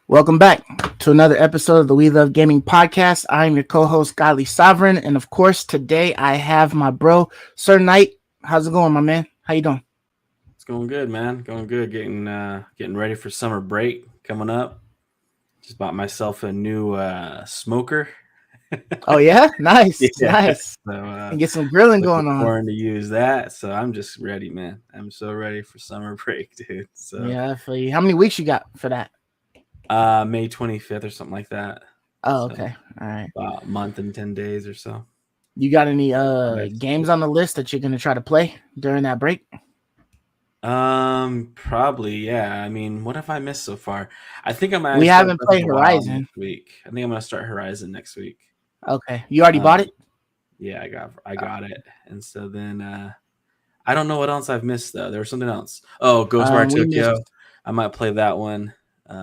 Welcome back to another episode of the We Love Gaming podcast. I'm your co-host, Godly Sovereign, and of course, today I have my bro, Sir Knight. How's it going, my man? How you doing? It's going good, man. Going good. Getting ready for summer break coming up. Just bought myself a new smoker. Oh yeah, nice, Yeah. nice. So And get some grilling looking going on. forward to use that. So I'm just ready, man. I'm so ready for summer break, dude. So Yeah, I feel you. How many weeks you got for that? May 25th or something like that. Oh, So okay, all right. about a month and 10 days or so. You got any Nice. games on the list that you're gonna try to play during that break? Probably, yeah. I mean, what have I missed so far? I think I might We start haven't Breath of played the Wild Horizon. next week. I think I'm gonna start Horizon next week. Okay, you already bought Um, it? Yeah, I got it. And so then I don't know what else I've missed though. There was something else. Oh, Ghostwire We Tokyo. missed. I might play that one.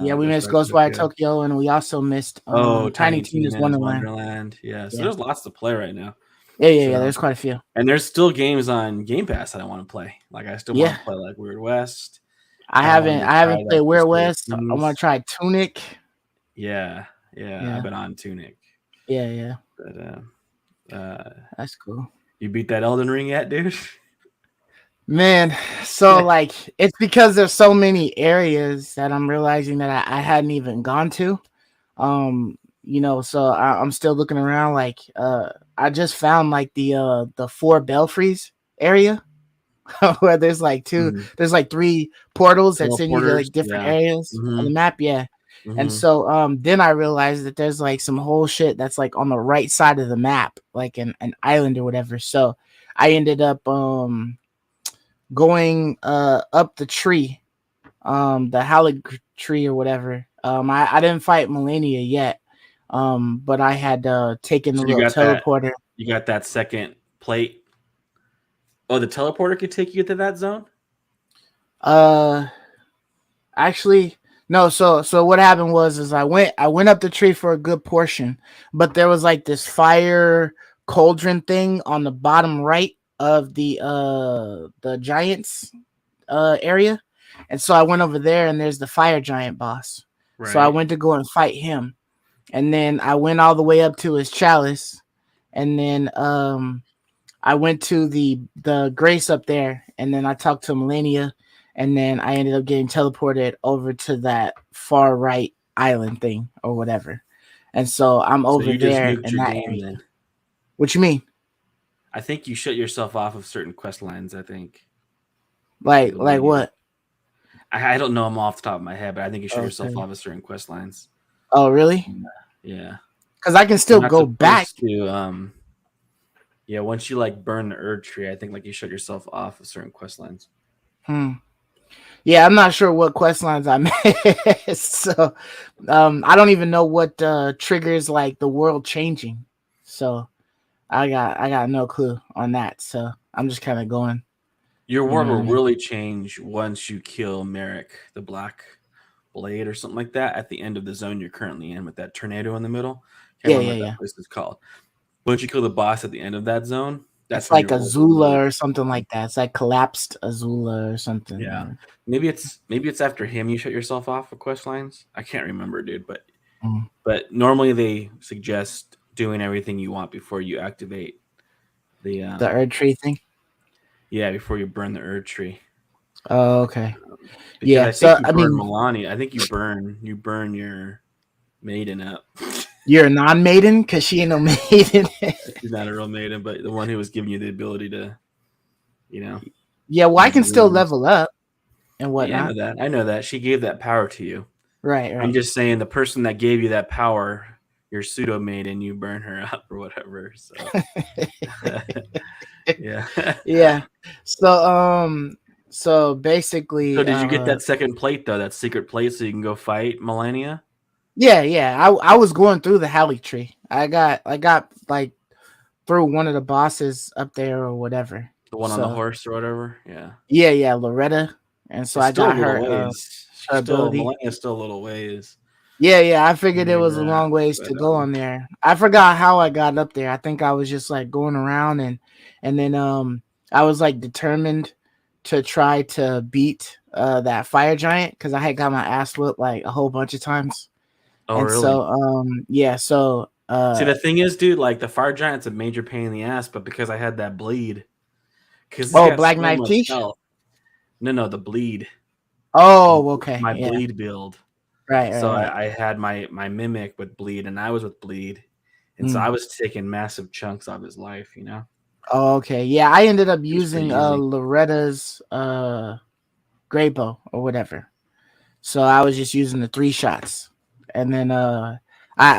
Yeah, we missed Ghostwire Ghostwire Tokyo. Tokyo, and we also missed Oh, Tiny Tiny Tina's Tina's Wonderland. Wonderland. Yeah, so Yeah, there's lots to play right now. yeah. So There's quite a few. and there's still games on Game Pass that I want to play. Like I still want Yeah. to play like Weird West. I Kind of wanted haven't to I try haven't played like Weird Fistful of West. I want Kings. to try Tunic. Yeah, I've Yeah, been on Tunic. yeah. But That's cool. you beat that Elden Ring yet, dude? Man, so like it's because there's so many areas that I'm realizing that I hadn't even gone to. So I'm still looking around. Like I just found like the four belfries area where there's like Mhm. there's like three portals that send you to Teleporters. like different Yeah. areas on the Mm-hmm. map. Yeah. And Mm-hmm. so then I realized that there's like some whole shit that's like on the right side of the map, like an island or whatever. So I ended up going up the tree, the Hallig tree or whatever. I didn't fight Millennia yet. But I had taken the So you little got that. teleporter. You got that second plate. Oh, the teleporter could take you to that zone. Uh Actually, no. So what happened was is I went up the tree for a good portion, but there was like this fire cauldron thing on the bottom right of the giants area, and so I went over there and there's the fire giant boss. So I Right. went to go and fight him, and then I went all the way up to his chalice, and then I went to the Grace up there, and then I talked to Millennia, and then I ended up getting teleported over to that far right island thing or whatever. And so I'm So over you just there nuked in your that game area. then. What you mean? I think you shut yourself off of certain quest lines. I think. I Like believe. what? I don't know them off the top of my head, but I think you shut yourself Okay. off of certain quest lines. Oh, really? Yeah. Because I can You're still not go back. supposed to. Yeah. Once you like burn the Erd tree, I think like you shut yourself off of certain quest lines. Hmm. Yeah, I'm not sure what quest lines I missed. So I don't even know what triggers like the world changing. So I got no clue on that. So I'm just kind of going. Your You world know what I will mean? really change once you kill Merrick, the Black Blade, or something like that, at the end of the zone you're currently in with that tornado in the middle. Can't Yeah, remember yeah, what that yeah. place is called. Once you kill the boss at the end of that zone, It's that's when like your world will really Azula or something like that. It's like collapsed Azula or something. yeah. Maybe it's after him you shut yourself off of quest lines. I can't remember, dude, Mm. but normally they suggest doing everything you want before you activate the The Erd tree thing. yeah, before you burn the Erd tree. Oh, okay. Because Yeah. I think So you I burn mean, Milani. I think you burn your maiden up. you're a non-maiden because she ain't no maiden. She's not a real maiden, but the one who was giving you the ability to, you know, Yeah. Well, I use can the still runes. level up and Yeah, I know whatnot. that. I know that. She gave that power to you. Right. I'm Right. just saying the person that gave you that power, your pseudo maiden, you burn her up or whatever. So yeah. Yeah. So so So basically did you get that second plate though? That secret plate so you can go fight Millennia? yeah. I was going through the Halley tree. I got like through one of the bosses up there or whatever. The one on the So horse or whatever? Yeah. yeah, Loretta. And so It's I still a got little her ways. her She's still ability. Millennia's still a little ways Yeah, I from figured it where was you're a at. long ways But to go on there. I forgot how I got up there. I think I was just like going around and then I was like determined to try to beat that fire giant because I had got my ass whipped like a whole bunch of times. Oh, And so really? yeah, so See, the thing is, dude, like the fire giant's a major pain in the ass, but because I had that bleed, because he's oh, got Black so Knife much Teach. health. No, the bleed. Oh, okay, My yeah, bleed build. right, So right, right. I had my mimic with bleed, and I was with bleed, and so I Mm. was taking massive chunks of his life. Oh, okay, yeah. I ended up It was pretty using easy. Loretta's Grey Bow or whatever. So I was just using the 3 shots, and then I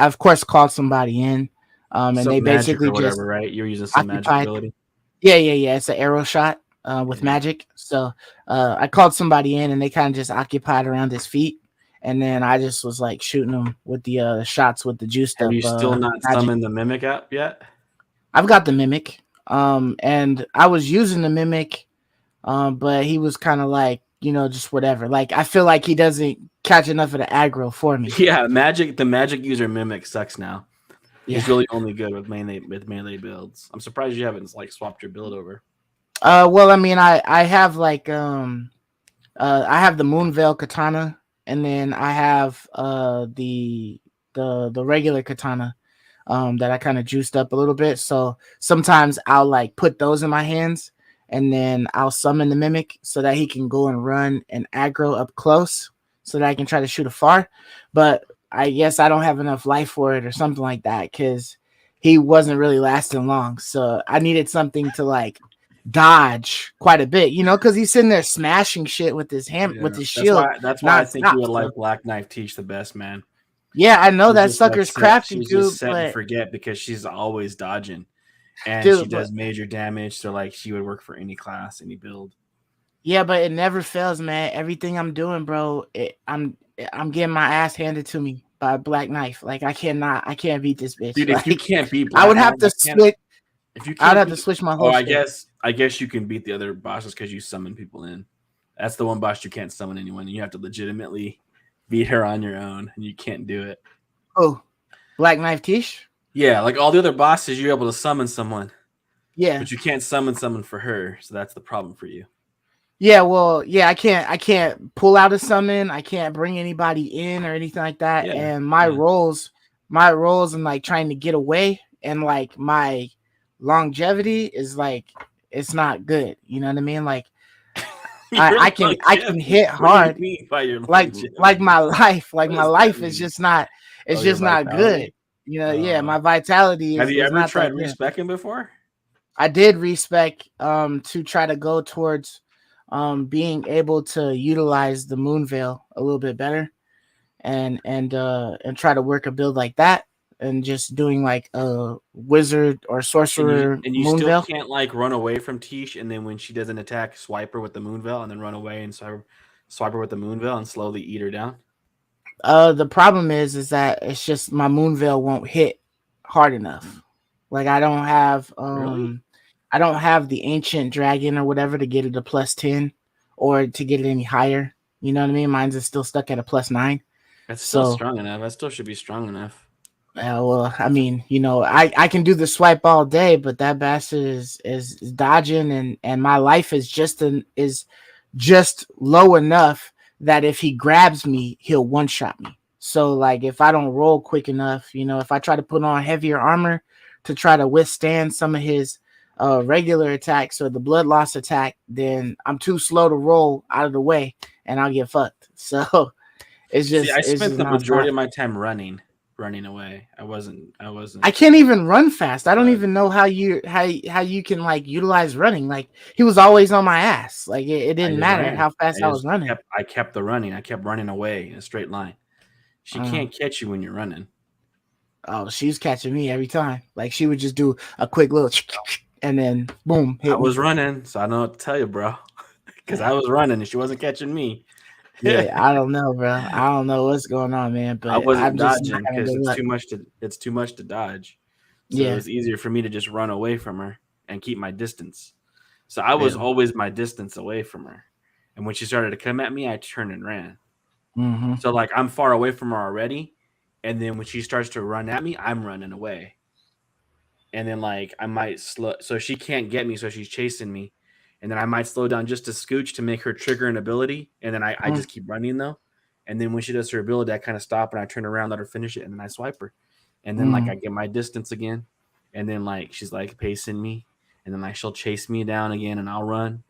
of course called somebody in, and Some they magic basically or just whatever, right? You're using some magic occupied. ability. Yeah, yeah, yeah. It's an arrow shot with Yeah. magic. So I called somebody in, and they kind of just occupied around his feet, and then I just was like shooting them with the shots with the juiced Have up you still not magic. summoned the mimic app yet? I've got the mimic, and I was using the mimic, but he was kind of like just whatever. Like I feel like he doesn't catch enough of the aggro for me. Yeah, magic. The magic user mimic sucks now. He's Yeah. really only good with melee builds. I'm surprised you haven't like swapped your build over. Well, I mean, I have like I have the Moonveil katana, and then I have the regular katana that I kind of juiced up a little bit. So sometimes I'll like put those in my hands, and then I'll summon the mimic so that he can go and run and aggro up close, so that I can try to shoot afar. But I guess I don't have enough life for it or something like that because he wasn't really lasting long. So I needed something to like dodge quite a bit, because he's sitting there smashing shit with his hand with Yeah, his that's shield why. That's why I think nonstop. you would So like Black Knife Teach the best, man. yeah, I know She's that just like sucker's set. crafty, She's just dude. set and But forget because she's always dodging, and she dude, but does major damage. So like she would work for any class, any build. yeah, but it never fails, man. Everything I'm doing, bro, I'm getting my ass handed to me by Black Knife. Like I can't beat this bitch. Dude, if you Like can't beat I would Black have Knight, to switch. if you I'd can't have to beat, switch my oh, whole shit. I guess you can beat the other bosses because you summon people in. That's the one boss you can't summon anyone. You have to legitimately beat her on your own, and you can't do it. Oh, Black Knife Tish. Yeah, like all the other bosses, you're able to summon someone, Yeah, but you can't summon someone for her. So that's the problem for you. yeah. Well, yeah. I can't pull out a summon. I can't bring anybody in or anything like that. Yeah, And yeah. my roles, and like trying to get away, and like my longevity is like it's not good. You know what I mean? Like Your I can hit longevity. What do you hard, mean by your like longevity? like What my does that life is mean? just not Oh, your good. vitality. Yeah, Uh, my vitality have you is ever not that tried good. respecing before? I did respec to try to go towards being able to utilize the moon veil a little bit better, and try to work a build like that, and just doing like a wizard or sorcerer And you moon still veil. can't like run away from Tish, and then when she does an attack, swipe her with the Moonveil, and then run away and swipe her with the Moonveil and slowly eat her down. The problem is that it's just my moon veil won't hit hard enough. Like Really? I don't have the ancient dragon or whatever to get it a +10 or to get it any higher. You know what I mean? Mine's is still stuck at a +9. That's still So strong enough. That still should be strong enough. well, I mean, I can do the swipe all day, but that bastard is dodging, and my life is just low enough that if he grabs me, he'll one shot me. So like if I don't roll quick enough, if I try to put on heavier armor to try to withstand some of his regular attacks or the blood loss attack, then I'm too slow to roll out of the way, and I'll get fucked. So See, I it's spent just the majority nonstop. of my time running away. I I wasn't. can't even run fast. I don't Uh, even know how you can like utilize running. Like he was always on my ass. Like it I didn't just matter ran. how fast I was running. I kept the running. I kept running away in a straight line. She Uh, can't catch you when you're running. oh, she was catching me every time. Like she would just do a quick little and then boom, I hit was me. running, so I don't know what to tell you, bro. Because I was running and she wasn't catching me. Yeah, I don't know, bro. I don't know what's going on, man. I But wasn't I'm just not dodging having because good luck. it's too much to dodge. So it Yeah, was easier for me to just run away from her and keep my distance. So I was yeah. always my distance away from her. And when she started to come at me, I turned and ran. Mm-hmm. So like I'm far away from her already, and then when she starts to run at me, I'm running away. And then like I might slow, so she can't get me, so she's chasing me. And then I might slow down just a scooch to make her trigger an ability, and then I Mm. just keep running though. And then when she does her ability, I kind of stop and I turn around, let her finish it, and then I swipe her. And then like Mm, I get my distance again, and then like she's like pacing me, and then like she'll chase me down again, and I'll run,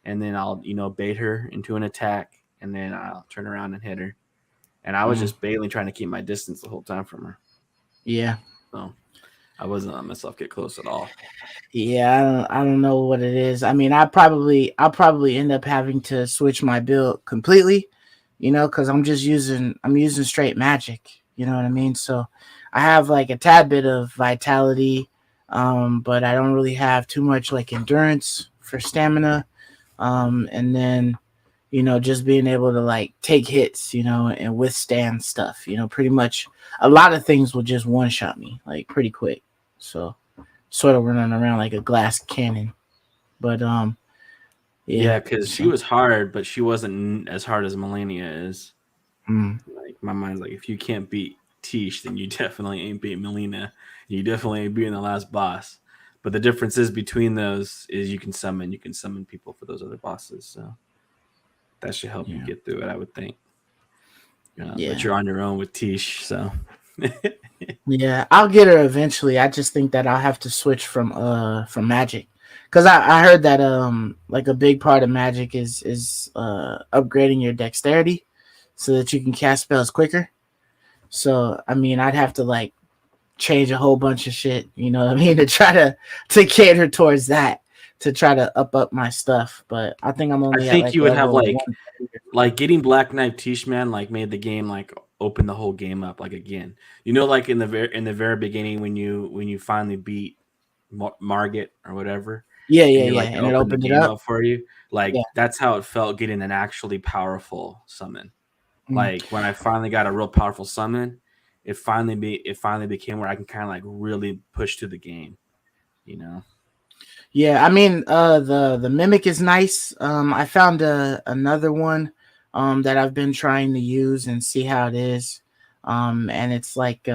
and then I'll bait her into an attack, and then I'll turn around and hit her. And I was mm, just bailing, trying to keep my distance the whole time from her. yeah. So I wasn't letting myself get close at all. Yeah, I don't know what it is. I mean, I'll probably end up having to switch my build completely, because I'm using straight magic. You know what I mean? So I have like a tad bit of vitality, but I don't really have too much like endurance for stamina. And then just being able to like take hits, and withstand stuff. Pretty much a lot of things will just one shot me like pretty quick. So sort of running around like a glass cannon. But yeah. Yeah, because she So was hard, but she wasn't as hard as Melania is. mm, Like my mind's like, if you can't beat Tish, then you definitely ain't beat Melina. You definitely ain't beating the last boss. But the difference is between those is you can summon people for those other bosses. So that should help you yeah, get through it, I would think. But yeah, you're on your own with Tish, so yeah. I'll get her eventually. I just think that I'll have to switch from magic. Because I heard that like a big part of magic is upgrading your dexterity so that you can cast spells quicker. So I mean I'd have to like change a whole bunch of shit, you know what I mean, to try to cater towards that, to try to up my stuff. But I think I'm I only at think like you would have level 130 or like something. getting Black Knight Tish man like made the game like open the whole game up like again. Like in the very beginning when you finally beat Margit or whatever, Yeah, and yeah, you yeah. like And it open the opened it game up. up for you. Yeah. Like that's how it felt getting an actually powerful summon. Mm. Like when I finally got a real powerful summon, it finally became where I can kind of like really push through the game. You know. Yeah, I mean, the mimic is nice. I found another one, that I've been trying to use and see how it is. And it's like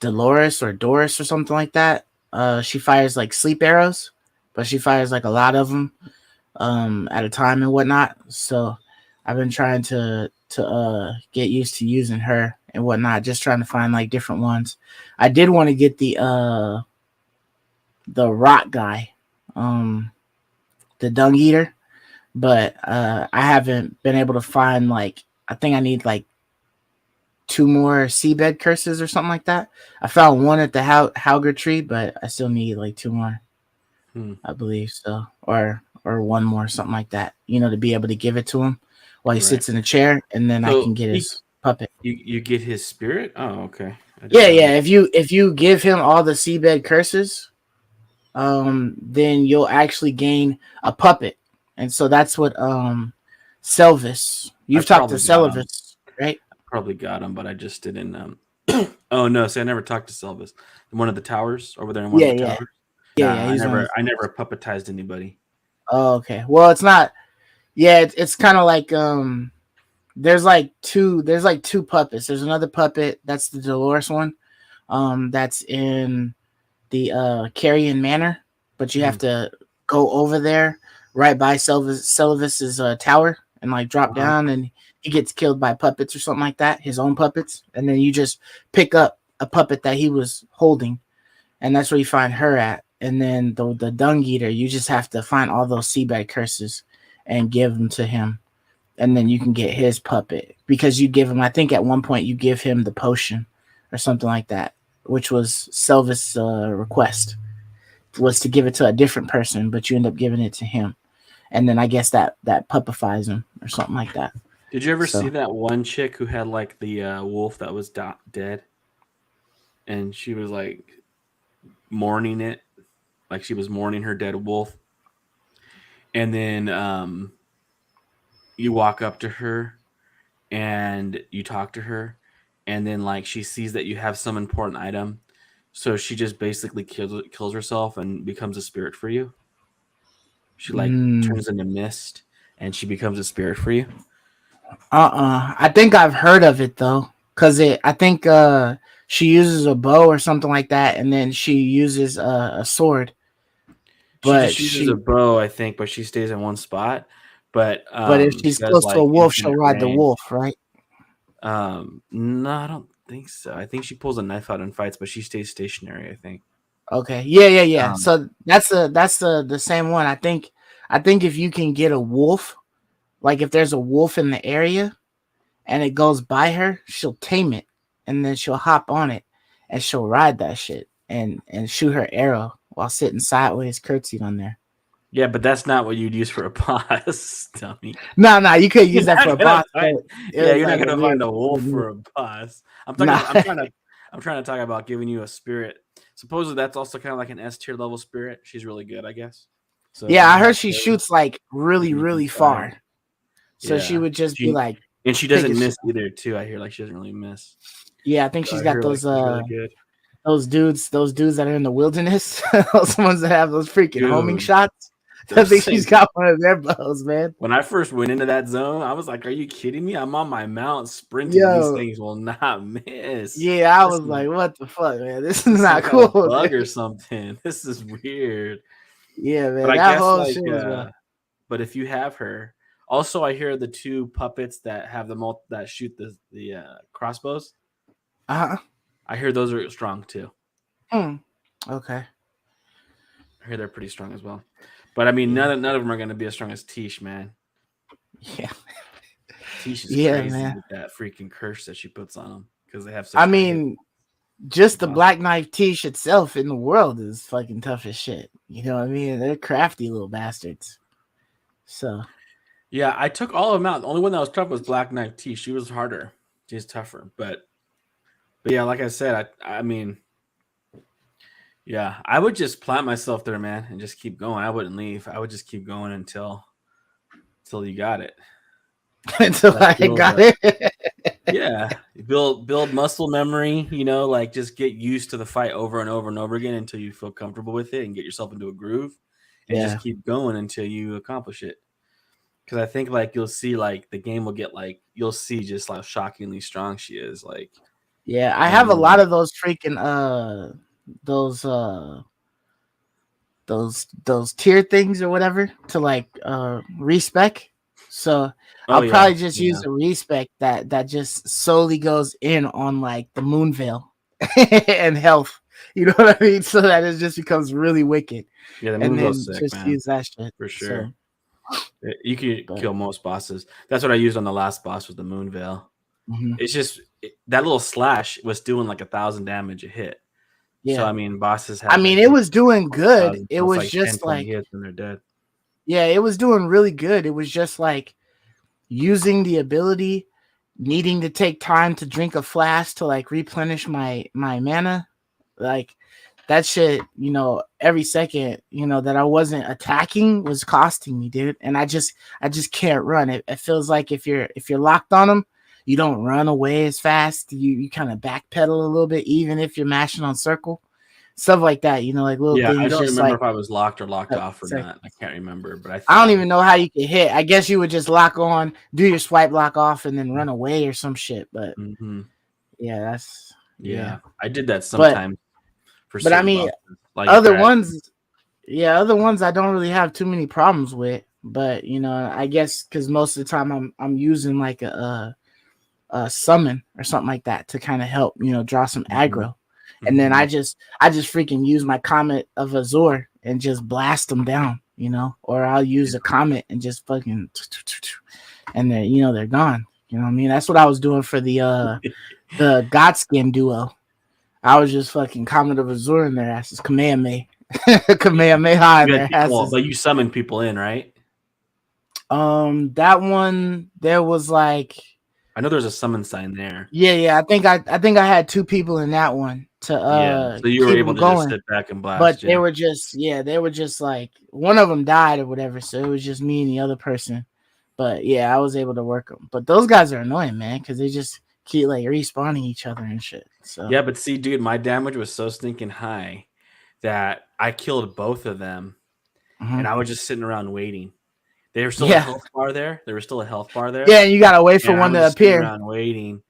Dolores or Doris or something like that. She fires like sleep arrows, but she fires like a lot of them at a time and whatnot. So I've been trying to get used to using her and whatnot, just trying to find like different ones. I did want to get the rock guy, um, the dung eater, but I haven't been able to find like, I think I need like two more seabed curses or something like that. I found one at the Hauger tree, but I still need like two more, Hmm. I believe so, or one more, something like that. To be able to give it to him while he Right. sits in a chair, and then I So can get his puppet. you get his spirit. Oh, okay. I didn't Yeah, know yeah. that. If you give him all the seabed curses, then you'll actually gain a puppet, and so that's what Selvis. I You've talked to probably got him. Selvis, right? Probably got him, but I just didn't. Oh no! See, I never talked to Selvis. One of the towers over there in one of Yeah, the yeah, towers. yeah, Nah, yeah. He's one of. I never puppetized anybody. Oh, okay. Well, it's not. Yeah, it's kind of like There's like two puppets. There's another puppet that's the Dolores one. That's in the Carrion Manor, but you have Hmm. to go over there right by Selvis's tower and like drop Uh-huh. down, and he gets killed by puppets or something like that, his own puppets, and then you just pick up a puppet that he was holding, and that's where you find her at. And then the dung eater, you just have to find all those seabed curses and give them to him, and then you can get his puppet, because you give him, I think at one point you give him the potion or something like that, which was Selvis' request, was to give it to a different person, but you end up giving it to him, and then I guess that puppifies him or something like that. Did you ever see So that one chick who had like the wolf that was dead, and she was like mourning it, like she was mourning her dead wolf, and then you walk up to her and you talk to her, and then like she sees that you have some important item, so she just basically kills herself and becomes a spirit for you. She like mm, turns into mist and she becomes a spirit for you. I think I've heard of it though, because it I think she uses a bow or something like that, and then she uses a sword, She but just uses a she bow, I think, but she stays in one spot. But But if she she's has close to a like wolf, she'll infinite ride the range. wolf, right? No, I don't think so. I think she pulls a knife out and fights, but she stays stationary, I think. Okay. Yeah. Um, So that's the same one. I think if you can get a wolf, like if there's a wolf in the area and it goes by her, she'll tame it and then she'll hop on it and she'll ride that shit and shoot her arrow while sitting sideways curtsied on there. yeah, but that's not what you'd use for a boss, dummy. No, you could You're use that for not a gonna boss, but find, it yeah, was you're not like a gonna find a wolf weird. for a boss. I'm talking Nah. about, I'm trying to talk about giving you a spirit. Supposedly that's also kind of like an S tier level spirit. She's really good, I guess. So if Yeah, you I heard have she her, shoots like then you can really try her. far. So she Yeah. would just be She like and she picking doesn't shit. miss either, too. I hear like she doesn't really miss. Yeah, I think So she's I got hear like she's really good. those dudes that are in the wilderness, those ones that have those freaking homing Dude, shots. I those think she's things. got one of their bows, man. When I first went into that zone, I was like, "Are you kidding me? I'm on my mount sprinting. These Yo, things will not miss. yeah, I This was is like, what the fuck, man? This this is is some not kind of cool, bug dude. or something. This is weird." Yeah, But man, I that guess whole like, shit was rough. but if you have her, also I hear the two puppets that have that shoot the crossbows. Uh-huh. I hear those are strong too. Okay. I hear they're pretty strong as well. But I mean, Yeah. none of them are going to be as strong as Tish, man. Yeah. Tish is Yeah, crazy man. with that freaking curse that she puts on them because they have I such high hit. mean, just the Wow. Black Knife Tish itself in the world is fucking tough as shit. You know what I mean? They're crafty little bastards. So Yeah, I took all of them out. The only one that was tough was Black Knight Tish. She was harder. She's tougher. But yeah, like I said, I mean, yeah, I would just plant myself there, man, and just keep going. I wouldn't leave. I would just keep going until you got it. until Like I build got up. it. Yeah, build muscle memory. Like just get used to the fight over and over and over again until you feel comfortable with it and get yourself into a groove, and just Yeah. keep going until you accomplish it. Because I think like you'll see like the game will get like you'll see just how shockingly strong she is. Like Yeah. I and have a then lot like of those freaking those uh those tier things or whatever to like respec. So oh I'll yeah probably just yeah use a respec that just solely goes in on like the moon veil and health. You know what I mean? So that it just becomes really wicked. yeah the And Moonville's then sick, just man, use that shit. for So sure. You can but kill most bosses. That's what I used on the last boss with the Moonveil. mhm. It's just that little slash was doing like 1,000 damage a hit. So Yeah. I mean, bosses I have mean like it was doing good. 1,000, It so it's was like 10, just 20 like hits and they're dead. yeah, it was doing really good. It was just like using the ability, needing to take time to drink a flask to like replenish my mana, like that shit, every second, that I wasn't attacking was costing me, dude. And I just can't run. It feels like if you're locked on them, you don't run away as fast. You kind of backpedal a little bit, even if you're mashing on circle, stuff like that. Like little Yeah, I things, don't just remember like if I was locked or locked uh, off or not. I can't remember, but I I don't thought even know how you can hit. I guess you would just lock on, do your swipe lock off, and then run away or some shit. But mm-hmm. yeah, that's yeah. Yeah, I did that But sometimes for I certain mean, bosses, like other Dragon. ones, yeah, other ones I don't really have too many problems with. But I guess because most of the time I'm using like a summon or something like that to kind of help draw some Mm-hmm. aggro, and then Mm-hmm. I just freaking use my Comet of Azor and just blast them down, or I'll use a Comet and just fucking and they're gone. You know what I mean? That's what I was doing for the Godskin duo. I was just fucking Comet of Azor in their asses, Kamehameha, Kamehameha in You had their people, asses. but you summon people in, right? That one there was like I know there's a summon sign there. yeah. I think I had two people in that one to Yeah, so you were keep able them to just going, sit back and but blast, they yeah. were just like one of them died or whatever, so it was just me and the other person. But yeah, I was able to work them. But those guys are annoying, man, because they just keep like respawning each other and shit. So Yeah, but see, dude, my damage was so stinking high that I killed both of them, and I was just sitting around waiting. There was still a yeah, health bar there. There was still a health bar there, yeah, and you gotta wait for and I one was to just sitting appear. around waiting.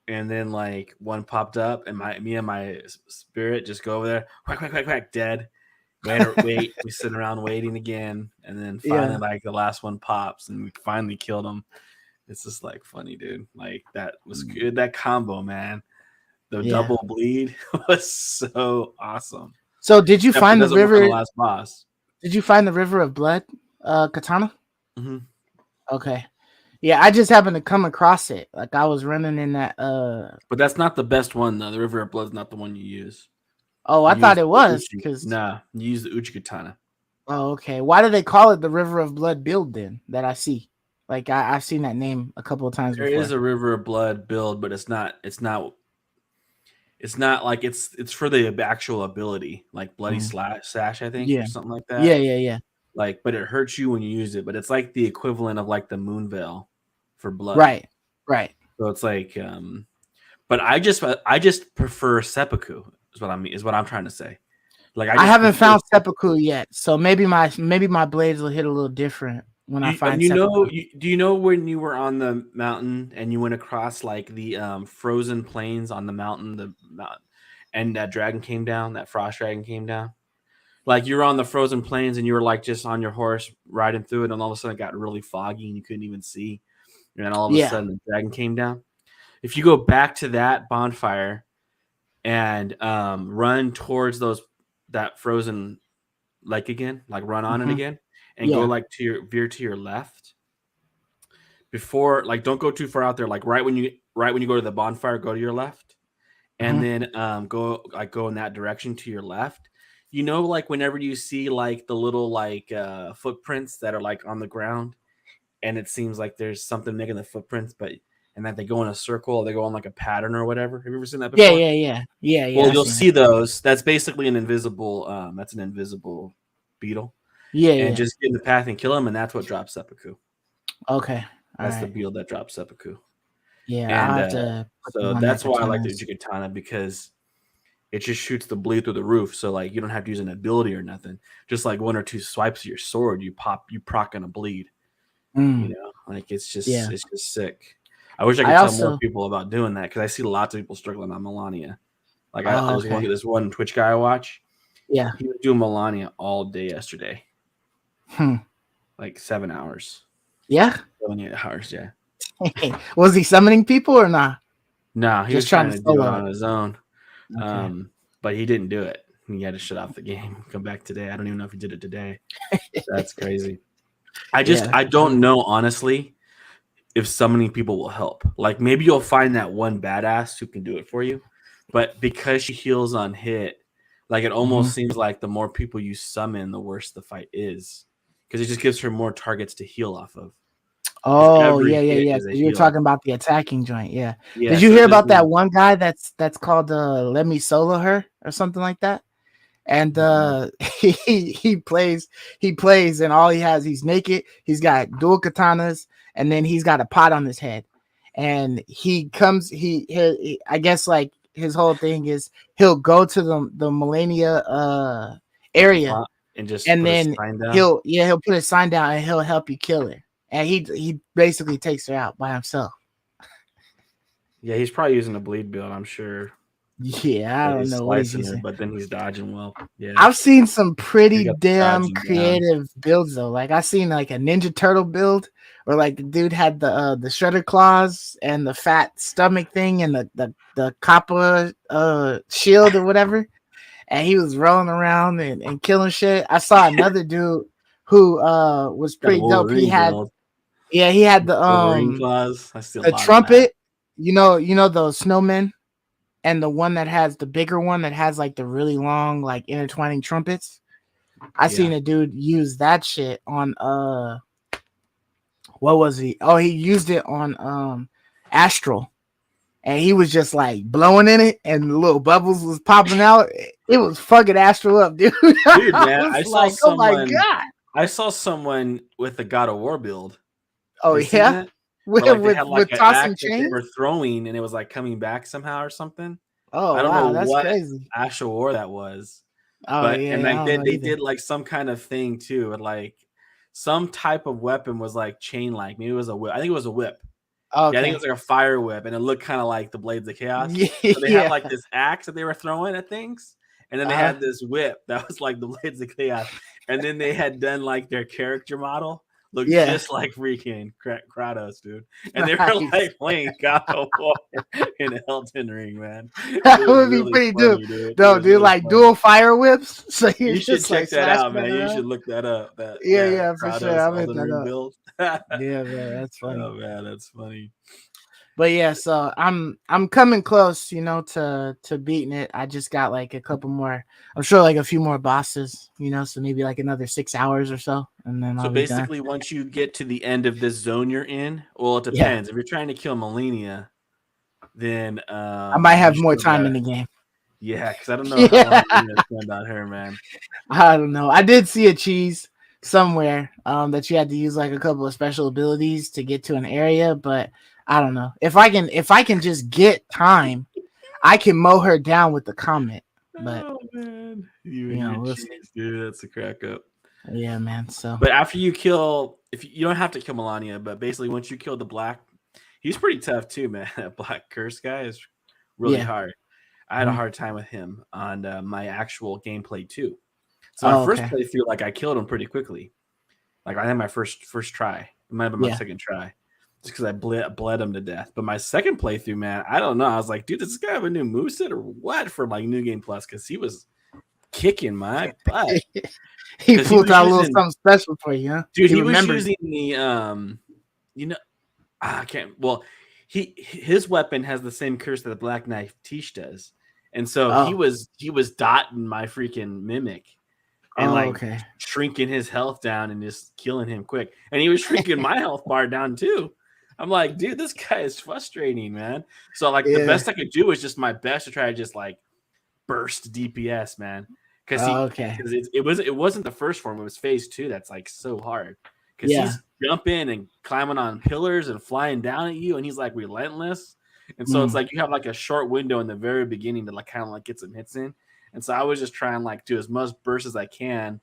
And then like one popped up, and me and my spirit just go over there, whack, whack, whack, whack, dead. We sit around waiting again, and then finally, Yeah, like the last one pops, and we finally killed him. It's just like funny, dude. Like that was good. That combo, man. The yeah. double bleed was so awesome. So did you Except it find the doesn't work on the river? last boss. Did you find the river of blood, katana? Mm-hmm. Okay. Yeah, I just happened to come across it. Like I was running in that. But that's not the best one, though. The River of Blood's not the one you use. Oh, I You thought use it the was Uchi. because. Nah, you use the Uchi Katana. Oh, okay. Why do they call it the River of Blood build then? That I see. Like I've seen that name a couple of times There is before. a River of Blood build, but it's not like it's for the actual ability, like Bloody Sash, I think, or Yeah. something like Yeah. that. Yeah. Yeah. Like, but it hurts you when you use it. But it's like the equivalent of like the Moon Veil for blood. Right. Right. So it's like, but I just prefer seppuku. Is what I'm trying to say. Like I I just haven't prefer found seppuku. seppuku yet, so maybe my blades will hit a little different when I find seppuku. Do you know when you were on the mountain and you went across like the frozen plains on the mountain, and that dragon came down, that frost dragon came down? Like you were on the frozen plains and you were like just on your horse riding through it, and all of a sudden it got really foggy and you couldn't even see. And then all of a Yeah. sudden the dragon came down. If you go back to that bonfire and run towards that frozen lake again, like run on it Hmm. again, and go Yeah. like veer to your left before, like don't go too far out there. Like right when you go to the bonfire, go to your left, and Hmm. then go in that direction to your left. You know, like whenever you see like the little like footprints that are like on the ground, and it seems like there's something making the footprints, but and that they go in a circle, or they go on like a pattern or whatever. Have you ever seen that Yeah. before? Yeah. Yeah. Yeah. Yeah. Well, I you'll seen it. see those. That's basically an invisible. That's an invisible beetle, Yeah. and Yeah. just get in the path and kill him, and that's what drops seppuku. Okay. All That's the right. beetle that drops seppuku, Yeah. I'll and have to put them so on that that's why I like the katanas. Uchigatana, because it just shoots the bleed through the roof. So like you don't have to use an ability or nothing. Just like one or two swipes of your sword, you proc on a bleed. You Mm. know, like Yeah. it's just sick. I wish I I could tell more also. people about doing that, because I see lots of people struggling on Melania. Like Oh, there's okay. this one Twitch guy I watch. Yeah. He was doing Melania all day yesterday, Hmm. like 7 hours, Yeah. 7 8 hours. Yeah. Was he summoning people or not? No, he was Just trying trying to to do it solo it. on his own, Okay. but he didn't do it. He had to shut off the game, come back today. I don't even know if he did it today. That's crazy. Yeah. I don't know, honestly, if summoning people will help. Like maybe you'll find that one badass who can do it for you, but because she heals on hit, like it Hmm. almost seems like the more people you summon, the worse the fight is, because it just gives her more targets to heal off of. Because Oh, yeah, every yeah, hit yeah. is a 'Cause you were heal. talking about the attacking joint. Yeah. Yeah, Did you so it hear doesn't about that even. one guy that's called Let Me Solo Her or something like that? And he plays and all he has, he's naked, he's got dual katanas, and then he's got a pot on his head. And I guess like his whole thing is he'll go to the Millennia area, And just and put a then sign down. he'll put his sign down and he'll help you kill her. And he basically takes her out by himself. Yeah, he's probably using a bleed build, I'm sure. Yeah, I But don't he's know what he's slicing her, using. but then he's dodging well. Yeah, I've seen some he pretty got the damn dodging down. creative builds though. Like I seen like a Ninja Turtle build where like the dude had the shredder claws and the fat stomach thing and the copper shield or whatever, and he was rolling around and killing shit. I saw another dude who was Got a pretty dope. He Wolverine had build. he had Wolverine claws. I see a the lot of that. trumpet. You know those snowmen, and the one that has the bigger one that has like the really long like intertwining trumpets. I Yeah. seen a dude use that shit on what was he? Oh, he used it on Astral. And he was just like blowing in it and little bubbles was popping out. It was fucking Astral up, dude. Dude, I man, was like, oh my god. I saw someone with a God of War build. Oh Have you seen yeah. that? With Where like they with, had like with an tossing axe that they chains. were throwing and it was like coming back somehow or something. I Oh don't know wow, that's what crazy. actual war that was. Oh But yeah, and yeah, like I don't know they either. did like some kind of thing too, and like some type of weapon was like chain like. Maybe it was a whip. I think it was a whip. Yeah, I think it Okay. was like a fire whip, and it looked kind of like the Blades of Chaos. So they had Yeah. like this axe that they were throwing at things, and then they had this whip that was like the Blades of Chaos, and then they had done like their character model looked just like freaking Kratos, dude, and they were like playing God of War in Elden Ring, man. That It was would be really pretty funny, dude. dude. It No, was dude, really like funny. dual fire whips. So you're You should just check like that out, slashing man. it You around. should look that up. That Yeah, for sure. Kratos I'll hit Elden that Ring up. build. Yeah, man, that's funny. Oh man, that's funny. But yeah, so I'm coming close, you know, to beating it. I just got like a couple more. I'm sure like a few more bosses, you know, so maybe like another 6 hours or so, and then So I'll be done. basically, once you get to the end of this zone you're in, well, it Yeah, depends. If you're trying to kill Melania, then I might you have more still time got in the game. yeah, because I don't know how long Yeah, you're gonna spend on her, man. I don't know. I did see a cheese somewhere that you had to use like a couple of special abilities to get to an area, but I don't know. If I can just get time, I can mow her down with the comet. But Oh man, you and you your know, we'll see. cheese, dude. That's a crack up. Yeah, man. So But after you kill, if you don't have to kill Melania, but basically once you kill the black, he's pretty tough too, man. That black curse guy is really yeah. hard. I had a hard time with him on my actual gameplay too. So my Oh, first okay. playthrough, like I killed him pretty quickly. Like I had my first try. It might have been my Yeah. second try, just because I bled him to death. But my second playthrough, man, I don't know. I was like, dude, does this guy have a new moveset or what for like New Game Plus? Because he was kicking my butt. He 'Cause pulled out a little using, something special for you, huh? dude. He was remembered. using the you know, I can't. Well, his weapon has the same curse that the Black Knife Tish does, and so he Oh, was dotting my freaking mimic and oh, like okay. shrinking his health down and just killing him quick. And he was shrinking my health bar down too. I'm like, dude, this guy is frustrating, man. So like the Yeah. best I could do was just my best to try to just like burst DPS, man. Because Oh, okay. it wasn't the first form, it was phase 2 that's like so hard. Because Yeah. he's jumping and climbing on pillars and flying down at you, and he's like relentless. And so it's Mm. like you have like a short window in the very beginning to like kind of like get some hits in. And so I was just trying like do as much burst as I can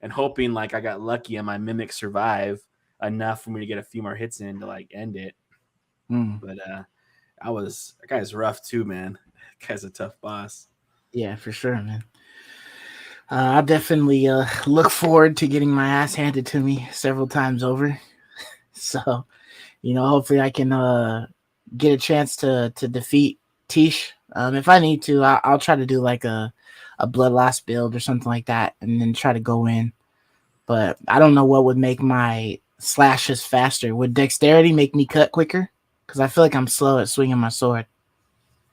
and hoping like I got lucky and my mimic survive enough for me to get a few more hits in to like end it. Mm. But that guy's rough too, man. That guy's a tough boss. Yeah, for sure, man. I definitely look forward to getting my ass handed to me several times over. So, you know, hopefully I can get a chance to defeat Tish. If I need to, I'll try to do like a bloodlust build or something like that, and then try to go in. But I don't know what would make my slashes faster. Would dexterity make me cut quicker? Because I feel like I'm slow at swinging my sword.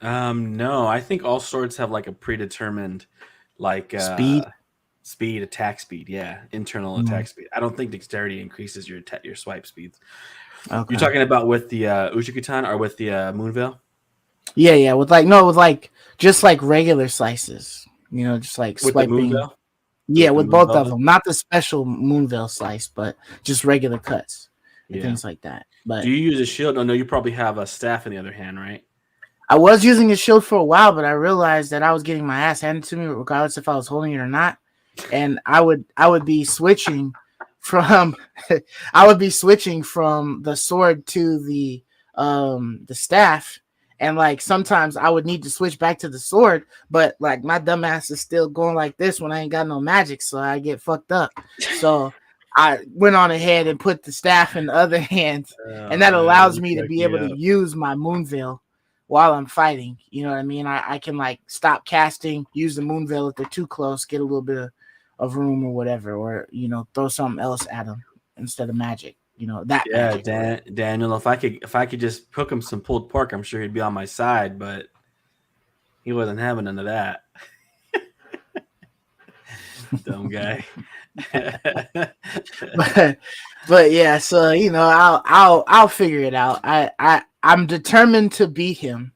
No, I think all swords have like a predetermined like Speed. speed, attack speed, yeah, internal Mm. attack speed. I don't think dexterity increases your swipe speeds. Okay. You're talking about with the Uchikitan or with the Moonveil? Yeah, with just like regular slices. You know, just like With the swiping. Moonveil? Yeah, With the with both Moonveil? of them, not the special Moonveil slice, but just regular cuts and Yeah. things like that. But Do you use a shield? Oh no, you probably have a staff in the other hand, right? I was using a shield for a while, but I realized that I was getting my ass handed to me, regardless if I was holding it or not. And I would be switching from the sword to the staff, and like sometimes I would need to switch back to the sword, but like my dumbass is still going like this when I ain't got no magic, so I get fucked up. So I went on ahead and put the staff in the other hand, and that allows me to be able to use my Moonveil while I'm fighting. You know what I mean? I can like stop casting, use the Moonveil if they're too close, get a little bit of room or whatever, or you know, throw something else at them instead of magic. You know that. Yeah, magic. Daniel. If I could just cook him some pulled pork, I'm sure he'd be on my side. But he wasn't having none of that. Dumb guy. but yeah, so you know, I'll figure it out. I'm determined to beat him.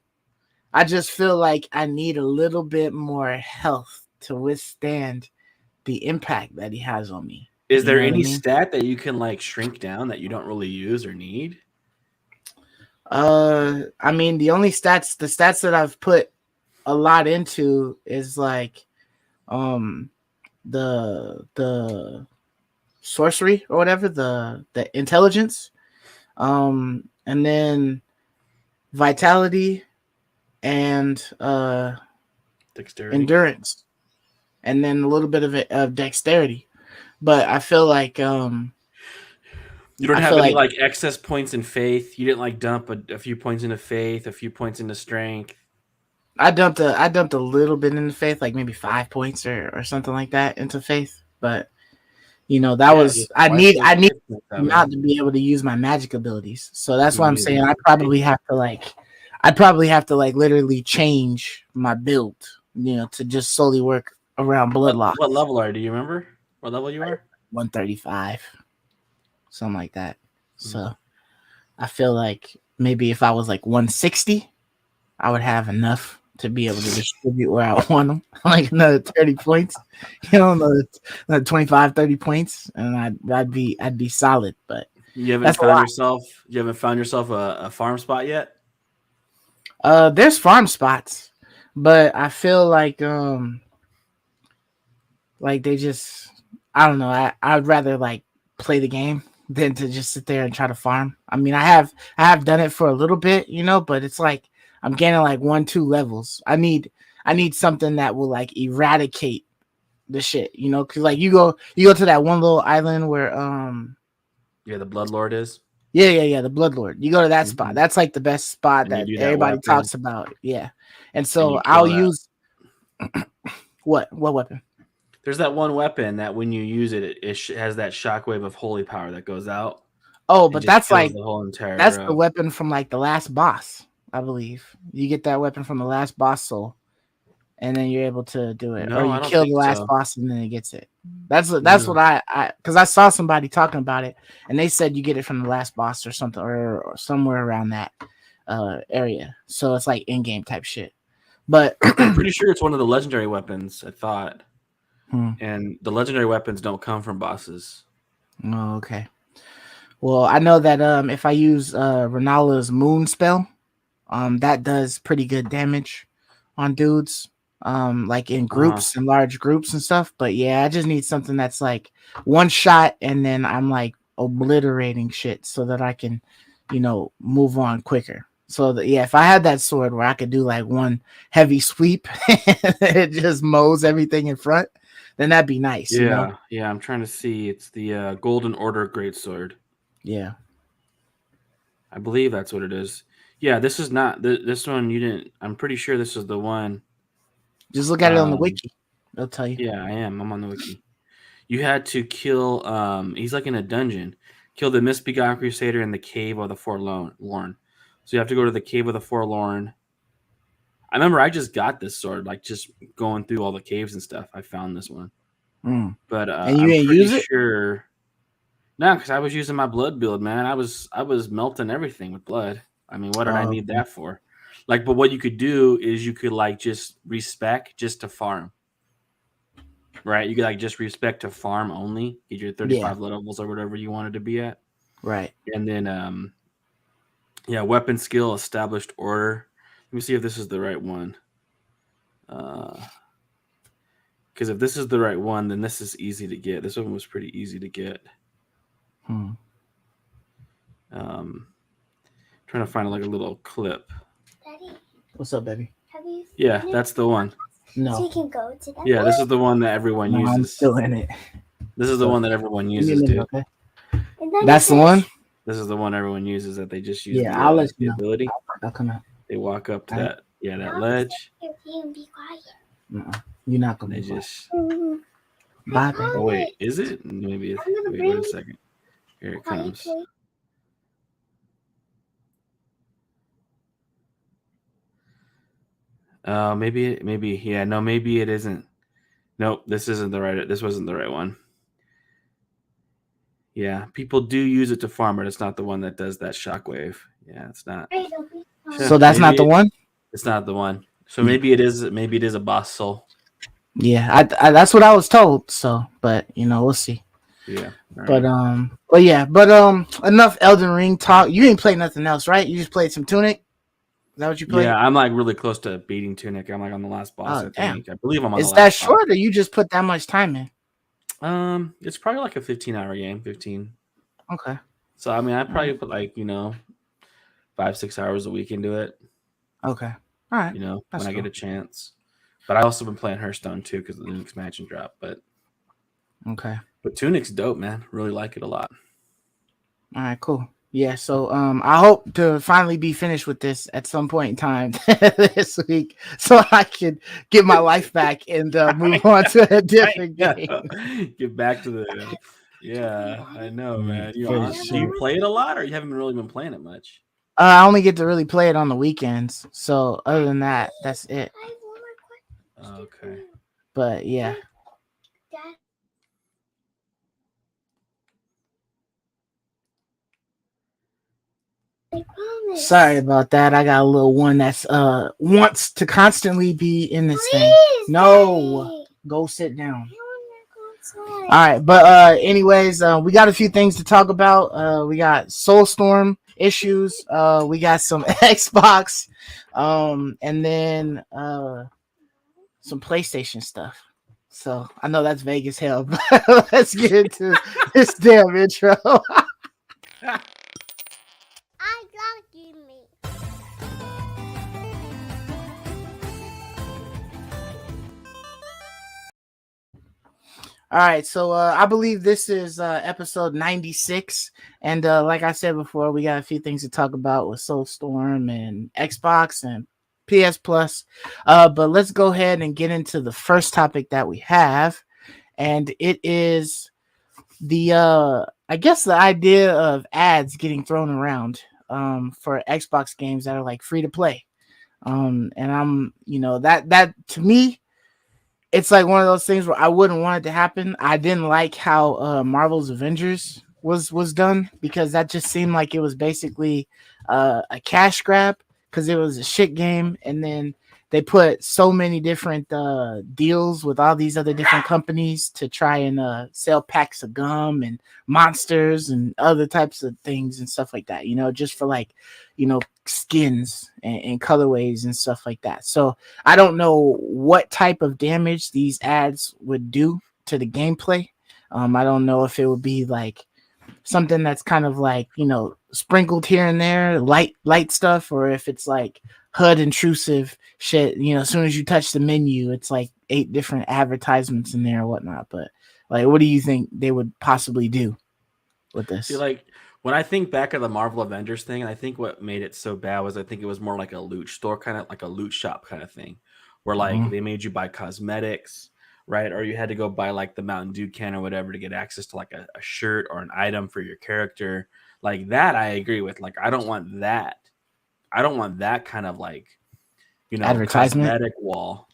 I just feel like I need a little bit more health to withstand the impact that he has on me. Is there any stat that you can like shrink down that you don't really use or need? I mean, the stats that I've put a lot into is like the sorcery or whatever, the intelligence, and then vitality and Dexterity, endurance. and then a little bit of dexterity. But I feel like You don't I have feel any like like excess points in faith. You didn't like dump a few points into faith, a few points into strength. I dumped a little bit into faith, like maybe 5 points or something like that into faith. But that Yeah, was just wipe those I need faith points out, not man. to be able to use my magic abilities. So that's Me why I'm neither. saying I'd probably have to like literally change my build, to just solely work around blood loss. What level are you? Do you remember what level you are? 135, something like that. Hmm. So I feel like maybe if I was like 160, I would have enough to be able to distribute where I want them, like another 30 points, another 25, 30 points, and I'd be solid. But You haven't that's a found lot. yourself. You haven't found yourself a farm spot yet. There's farm spots, but I feel like they just, I don't know. I'd rather like play the game than to just sit there and try to farm. I mean, I have done it for a little bit, but it's like I'm gaining like 1, 2 levels. I need something that will like eradicate the shit, because like you go to that one little island where Yeah, the Blood Lord is. yeah, the Bloodlord. You go to that spot. Hmm. That's like the best spot And you that do that everybody weapon, talks about. Yeah, and and so you I'll kill that. use what weapon? There's that one weapon that when you use it, it has that shockwave of holy power that goes out Oh, and but just that's kills like the whole entire. that's the weapon from like the last boss, I believe. You get that weapon from the last boss soul, and then you're able to do it, or No, I you don't kill think the last so. boss and then it gets it. That's No. what I because I saw somebody talking about it, and they said you get it from the last boss or something, or somewhere around that area. So it's like in game type shit. But I'm pretty sure it's one of the legendary weapons. I thought, hmm. and the legendary weapons don't come from bosses. Oh, okay. Well, I know that if I use Renala's moon spell, that does pretty good damage on dudes. Like in Uh huh. groups and large groups and stuff. But yeah, I just need something that's like one shot and then I'm like obliterating shit so that I can, move on quicker. So that yeah, if I had that sword where I could do like one heavy sweep, it just mows everything in front, then that'd be nice. Yeah, yeah. I'm trying to see. It's the Golden Order Greatsword. Yeah. I believe that's what it is. Yeah, this is not this one. You didn't. I'm pretty sure this is the one. Just look at it on the Um, wiki. They'll tell you. yeah, I am. I'm on the wiki. You had to kill. He's like in a dungeon. Kill the misbegotten crusader in the cave of the forlorn. So you have to go to the cave of the forlorn. I remember I just got this sword, like just going through all the caves and stuff. I found this one, Mm. but And you I'm ain't pretty use it? sure. No, because I was using my blood build, man. I was melting everything with blood. I mean, what did I Oh, need that for? Like, but what you could do is you could like just respec just to farm, right? You could like just respec to farm only, get your yeah, 35 levels or whatever you wanted to be at, right. and then yeah, weapon skill established order. Let me see if this is the right one. Because if this is the right one, then this is easy to get. This one was pretty easy to get. Hmm. Um, trying to find like a little clip. Daddy, What's up, baby? have you Yeah, finished? that's the one. So No, you can go to that. Yeah, this is the one that everyone no, I'm uses. still in it. This is the So one that everyone give me a uses, minute, dude. okay? And then That's the one. This is the one everyone uses that they just use Yeah, I'll let the you know. ability. I'll come out. They walk up to All right. that I'll ledge, sit here with you and be quiet. You're not and gonna they be quiet. just. Bye, baby. Oh wait, is it? Maybe. I'm gonna Wait, bring wait a second. Here it potty comes. plate. Maybe yeah. No, maybe it isn't. Nope, this isn't the right. This wasn't the right one. Yeah, people do use it to farm, but it's not the one that does that shockwave. Yeah, it's not. Hey, don't be So that's not the one. It's not the one. So Yeah. maybe it is. Maybe it is a boss soul. Yeah, that's what I was told. So, but we'll see. Yeah. All But right. enough Elden Ring talk. You ain't played nothing else, right? You just played some Tunic. Is that what you played? Yeah, I'm like really close to beating Tunic. I'm like on the last boss. Oh, I damn. think. I believe I'm on the Is that last boss. short, or you just put that much time in? It's probably like a 15-hour game. 15. Okay. So I mean, I probably put like 5-6 hours a week into it. Okay. All right. When That's I get cool. a chance. But I also been playing Hearthstone too because of the new expansion drop. But Tunic's dope, man. Really like it a lot. All right, cool. Yeah, so I hope to finally be finished with this at some point in time this week, so I can get my life back and move on to a different game. Get back to the yeah, I know, man. Do For you sure. play it a lot, or you haven't really been playing it much? I only get to really play it on the weekends, so other than that, that's it. I have one more question. Okay. But yeah. Dad, I promise. Sorry about that. I got a little one that's wants to constantly be in this thing. Please, No, Daddy. go sit down. I wanna go outside. All right, but anyways, we got a few things to talk about. We got Soulstorm issues. We got some Xbox, and then some PlayStation stuff. So I know that's vague as hell, but let's get into this damn intro. I gotta give me. All right, so I believe this is episode 96, and like I said before, we got a few things to talk about with Soulstorm and Xbox and PS Plus. But let's go ahead and get into the first topic that we have, and it is the I guess the idea of ads getting thrown around for Xbox games that are like free to play. And I'm that to me, it's like one of those things where I wouldn't want it to happen. I didn't like how Marvel's Avengers was done, because that just seemed like it was basically a cash grab, because it was a shit game, and then they put so many different deals with all these other different companies to try and sell packs of gum and monsters and other types of things and stuff like that, just for like, skins and colorways and stuff like that. So I don't know what type of damage these ads would do to the gameplay. I don't know if it would be like something that's kind of like, sprinkled here and there, light stuff, or if it's like HUD intrusive shit. As soon as you touch the menu, it's like 8 different advertisements in there or whatnot. But like, what do you think they would possibly do with this? See, like when I think back of the Marvel Avengers thing, I think what made it so bad was I think it was more like a loot store, kind of like a loot shop kind of thing, where like they made you buy cosmetics, right? Or you had to go buy like the Mountain Dew can or whatever to get access to like a shirt or an item for your character. Like that, I agree with. Like, I don't want that. I don't want that kind of like, advertisement cosmetic wall,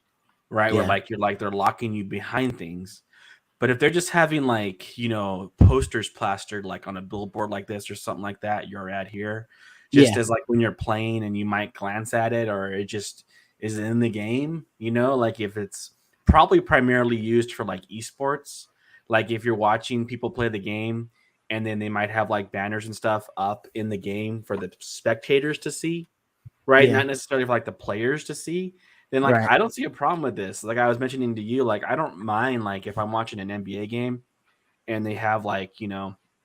right? Yeah. Where like you're like they're locking you behind things. But if they're just having like, posters plastered like on a billboard like this or something like that, your ad here, just as like when you're playing and you might glance at it, or it just is in the game, like if it's probably primarily used for like esports, like if you're watching people play the game and then they might have like banners and stuff up in the game for the spectators to see, right? Not necessarily for like the players to see. Then like I don't see a problem with this. Like I was mentioning to you, like I don't mind like if I'm watching an NBA game and they have like Verizon,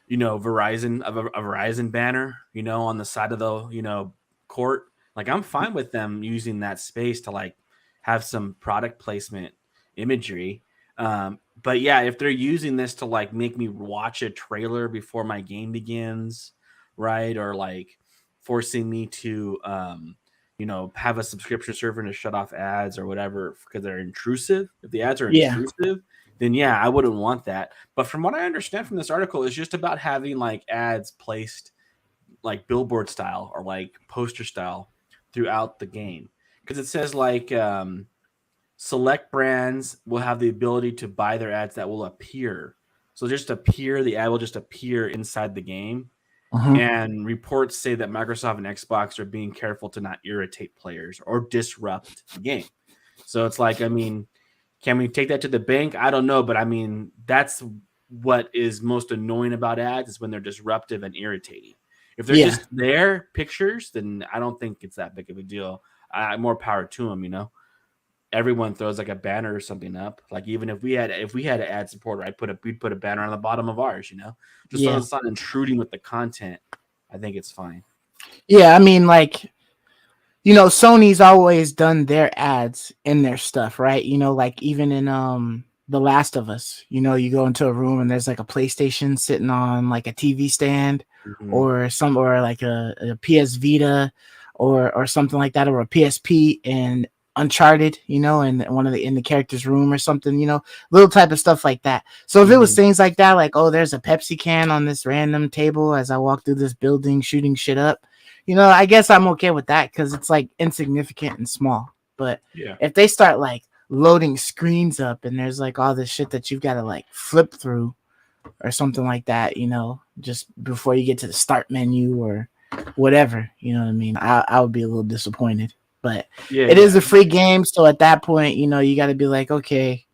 a Verizon banner, on the side of the court. Like I'm fine with them using that space to like have some product placement imagery. But yeah, if they're using this to like make me watch a trailer before my game begins, right, or like forcing me to have a subscription server to shut off ads or whatever because they're intrusive. If the ads are intrusive, then yeah, I wouldn't want that. But from what I understand from this article, it's just about having like ads placed like billboard style or like poster style throughout the game. Because it says like select brands will have the ability to buy their ads that will appear. So the ad will just appear inside the game. And reports say that Microsoft and Xbox are being careful to not irritate players or disrupt the game. So it's like, I mean, can we take that to the bank? I don't know, but I mean, that's what is most annoying about ads is when they're disruptive and irritating. If they're just there pictures, then I don't think it's that big of a deal. More power to them, Everyone throws like a banner or something up. Like even if we had an ad supporter, we'd put a banner on the bottom of ours, just so it's not intruding with the content. I think it's fine. Yeah, I mean, like Sony's always done their ads in their stuff, right? Like even in The Last of Us, you go into a room and there's like a PlayStation sitting on like a TV stand Mhm. or like a PS Vita or something like that, or a PSP and Uncharted, and one of the in the character's room or something, little type of stuff like that. So if it was Mhm. things like that, like, oh, there's a Pepsi can on this random table as I walk through this building shooting shit up, I guess I'm okay with that because it's like insignificant and small. But Yeah. if they start like loading screens up and there's like all this shit that you've got to like flip through or something like that, just before you get to the start menu or whatever, you know what I mean? I would be a little disappointed. But Yeah. it is Yeah. a free game, so at that point, you got to be like, okay,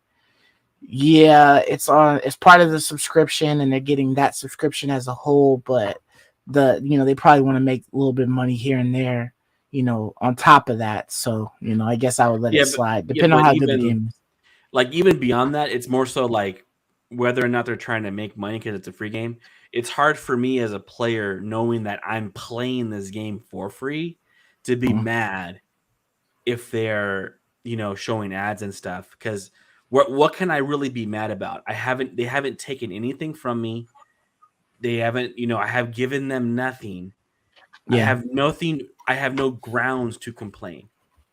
yeah, it's part of the subscription and they're getting that subscription as a whole, but they probably want to make a little bit of money here and there, on top of that. So, I guess I would let it Yeah. But slide, yeah. depending on But how good the game is. even beyond that, it's more so like whether or not they're trying to make money because it's a free game. It's hard for me as a player knowing that I'm playing this game for free to be Mhm. mad if they're showing ads and stuff, because what can I really be mad about? They haven't taken anything from me. They haven't, I have given them nothing. Yeah. I have no grounds to complain.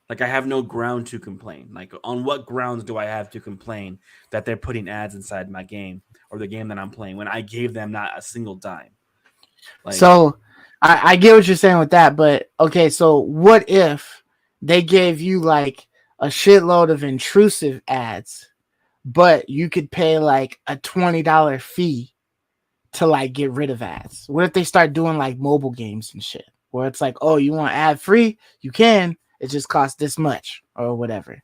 Like, I have no ground to complain. Like, on what grounds do I have to complain that they're putting ads inside my game or the game that I'm playing when I gave them not a single dime? Like, So I get what you're saying with that, but okay, so what if they gave you like a shitload of intrusive ads, but you could pay like a $20 fee to like get rid of ads? What if they start doing like mobile games and shit where it's like, oh, you want ad free? You can. It just costs this much or whatever.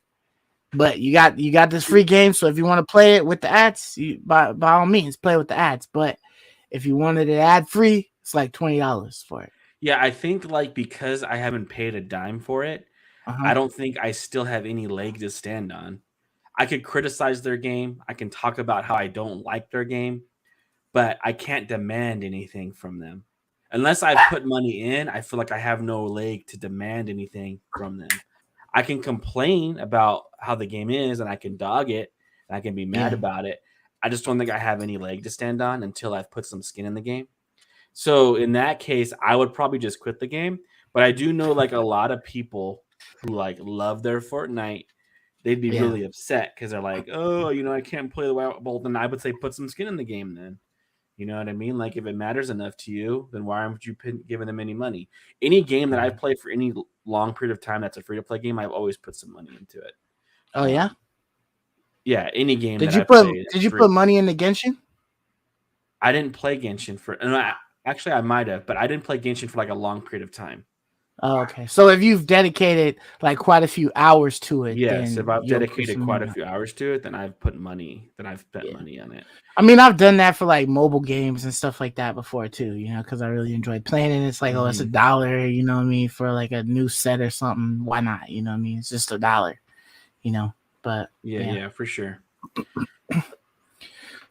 But you got this free game, so if you want to play it with the ads, by all means play with the ads. But if you wanted it ad free, it's like $20 for it. yeah, I think like because I haven't paid a dime for it, Uh huh. I don't think I still have any leg to stand on. I could criticize their game. I can talk about how I don't like their game, but I can't demand anything from them. Unless I've put money in, I feel like I have no leg to demand anything from them. I can complain about how the game is and I can dog it and I can be mad Yeah. about it. I just don't think I have any leg to stand on until I've put some skin in the game. So in that case, I would probably just quit the game. But I do know like a lot of people who like love their Fortnite. They'd be Yeah. really upset because they're like, oh, I can't play the Wild. Well, then I would say put some skin in the game then. You know what I mean? Like, if it matters enough to you, then why aren't you giving them any money? Any game that Yeah. I've played for any long period of time that's a free to play game, I've always put some money into it. Oh yeah. Yeah, any game Did that you I put play Did that's you put free. money in the Genshin? I didn't play Genshin for, and actually I might have, but I didn't play Genshin for like a long period of time. Oh, okay. So if you've dedicated like quite a few hours to it, Yes, if then I've you'll put dedicated some quite money a on. few hours to it, then I've put money, then I've spent Yeah. money on it. I mean, I've done that for like mobile games and stuff like that before too, because I really enjoyed playing it. It's like, oh, it's Mhm. $1, you know what I mean, for like a new set or something. Why not? You know what I mean? It's just $1, but Yeah, yeah. yeah, for sure.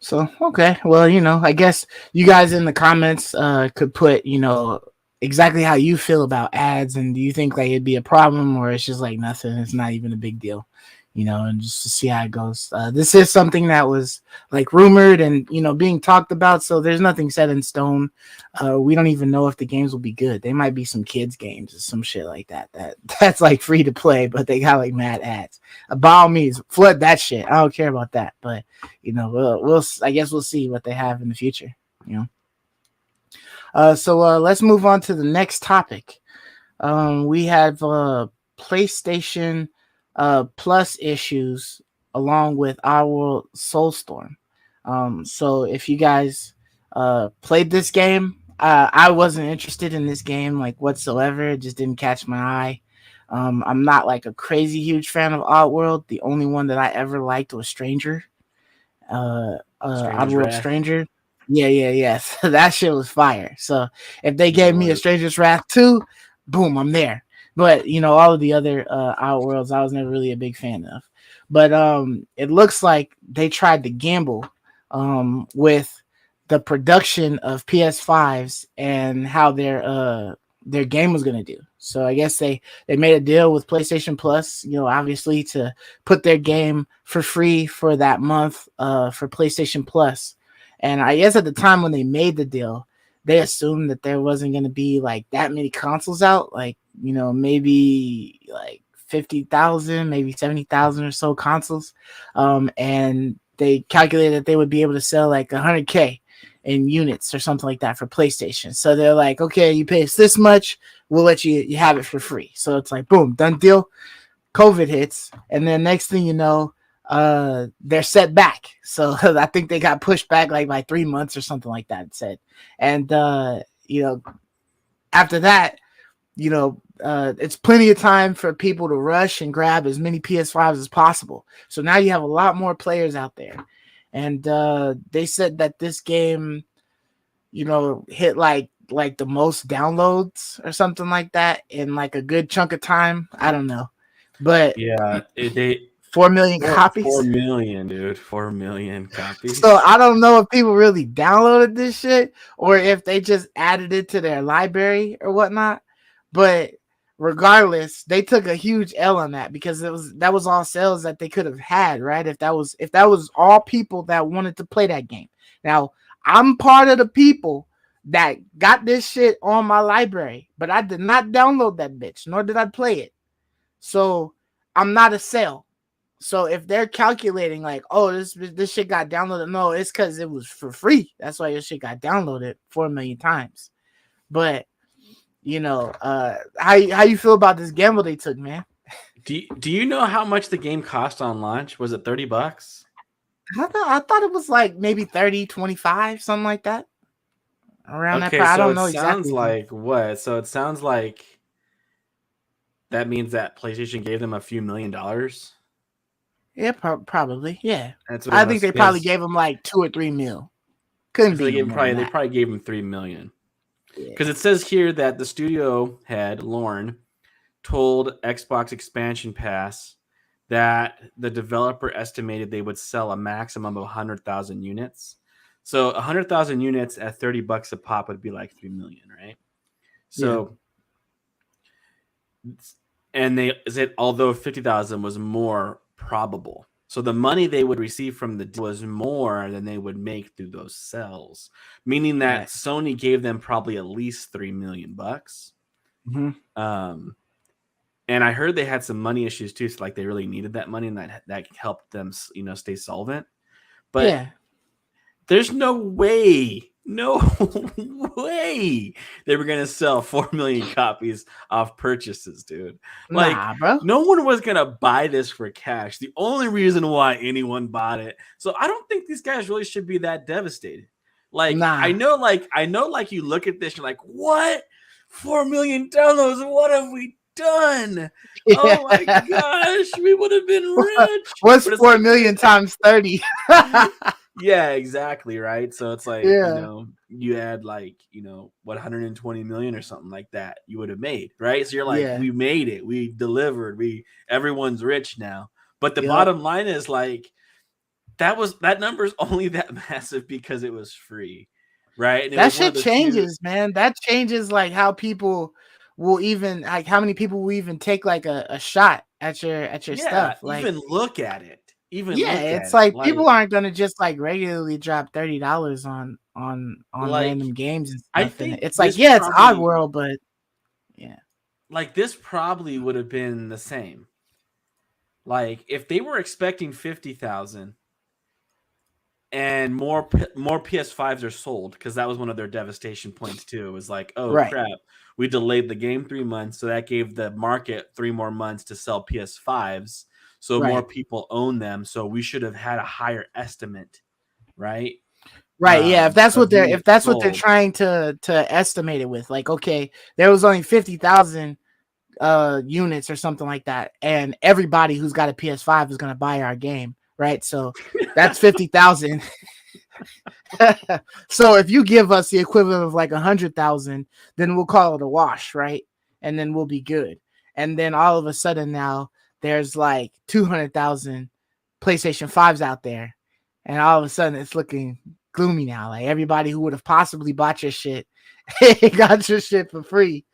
So, okay. Well, I guess you guys in the comments could put, exactly how you feel about ads, and do you think like it'd be a problem or it's just like nothing, it's not even a big deal, and just to see how it goes. This is something that was like rumored and, being talked about, so there's nothing set in stone. We don't even know if the games will be good. They might be some kids games or some shit like that's like free to play, but they got like mad ads. By all means, flood that shit. I don't care about that, but we'll I guess we'll see what they have in the future. So let's move on to the next topic. We have PlayStation Plus issues along with Our World Soulstorm. So if you guys played this game, I wasn't interested in this game like whatsoever. It just didn't catch my eye. I'm not like a crazy huge fan of Oddworld. The only one that I ever liked was Stranger. Stranger's Oddworld Wrath. Stranger. Yeah. So that shit was fire. So if they Yeah, it gave me a was. Stranger's Wrath 2, boom, I'm there. But all of the other Outworlds, I was never really a big fan of. But it looks like they tried to gamble with the production of PS5s and how they're their game was gonna do. So I guess they made a deal with PlayStation Plus, obviously to put their game for free for that month for PlayStation Plus. And I guess at the time when they made the deal, they assumed that there wasn't gonna be like that many consoles out, like maybe like 50,000, maybe 70,000 or so consoles. And they calculated that they would be able to sell like 100K in units or something like that for PlayStation. So they're like, okay, you pay us this much, we'll let you have it for free. So it's like, boom, done deal. COVID hits, and then next thing you know, they're set back. So I think they got pushed back like by 3 months or something like that. It said, and after that, it's plenty of time for people to rush and grab as many PS5s as possible. So now you have a lot more players out there. And they said that this game, hit like the most downloads or something like that in like a good chunk of time. I don't know. But yeah, they 4 million copies. 4 million, dude. 4 million copies. So I don't know if people really downloaded this shit or if they just added it to their library or whatnot. But regardless, they took a huge L on that because that was all sales that they could have had, right? If that was all people that wanted to play that game. Now, I'm part of the people that got this shit on my library, but I did not download that bitch, nor did I play it. So I'm not a sale. So if they're calculating like, oh, this shit got downloaded, no, it's because it was for free. That's why your shit got downloaded 4 million times. But how you feel about this gamble they took, man? Do you know how much the game cost on launch? Was it $30? I thought it was like maybe 30, 25, something like that. Around that price. I don't know exactly. Sounds like what? So it sounds like that means that PlayStation gave them a few $1 million. Yeah, probably. Yeah. I think they probably gave them like 2 or 3 mil. Couldn't be. They probably gave them 3 million. Because it says here that the studio head, Lorne, told Xbox Expansion Pass that the developer estimated they would sell a maximum of 100,000 units. So 100,000 units at $30 a pop would be like 3 million, right? So, and they said although 50,000 was more probable. So the money they would receive from the deal was more than they would make through those sales, meaning that Sony gave them probably at least $3 million. Mm-hmm. And I heard they had some money issues too, so like they really needed that money, and that helped them, stay solvent. But there's no way they were gonna sell 4 million copies off purchases, dude. Like, nah, bro. No one was gonna buy this for cash. The only reason why anyone bought it. So I don't think these guys really should be that devastated. Like, I know, you look at this, you're like, what? 4 million downloads? What have we done? Yeah. Oh my gosh, we would have been rich. What's 4 million times 30? Yeah, exactly, right? So it's like, you add like, 120 million or something like that you would have made, right? So you're like, we made it, we delivered, everyone's rich now. But the bottom line is like, that number's only that massive because it was free, right? And that shit changes, man. That changes like how people will even like how many people will even take like a shot at your stuff. Like even look at it. It's like people aren't gonna just like regularly drop $30 on like, random games and stuff. I think it's like it's Oddworld, but like this probably would have been the same. Like if they were expecting 50,000 and more PS5s are sold, because that was one of their devastation points too. It was like, crap, we delayed the game 3 months, so that gave the market 3 more months to sell PS5s. So more people own them. So we should have had a higher estimate, right? Right. Yeah. If that's what they're trying to estimate it with, like, okay, there was only 50,000 units or something like that, and everybody who's got a PS5 is going to buy our game, right? So that's 50,000. So if you give us the equivalent of like 100,000, then we'll call it a wash, right? And then we'll be good. And then all of a sudden now, there's like 200,000 PlayStation 5s out there. And all of a sudden it's looking gloomy now. Like everybody who would have possibly bought your shit got your shit for free.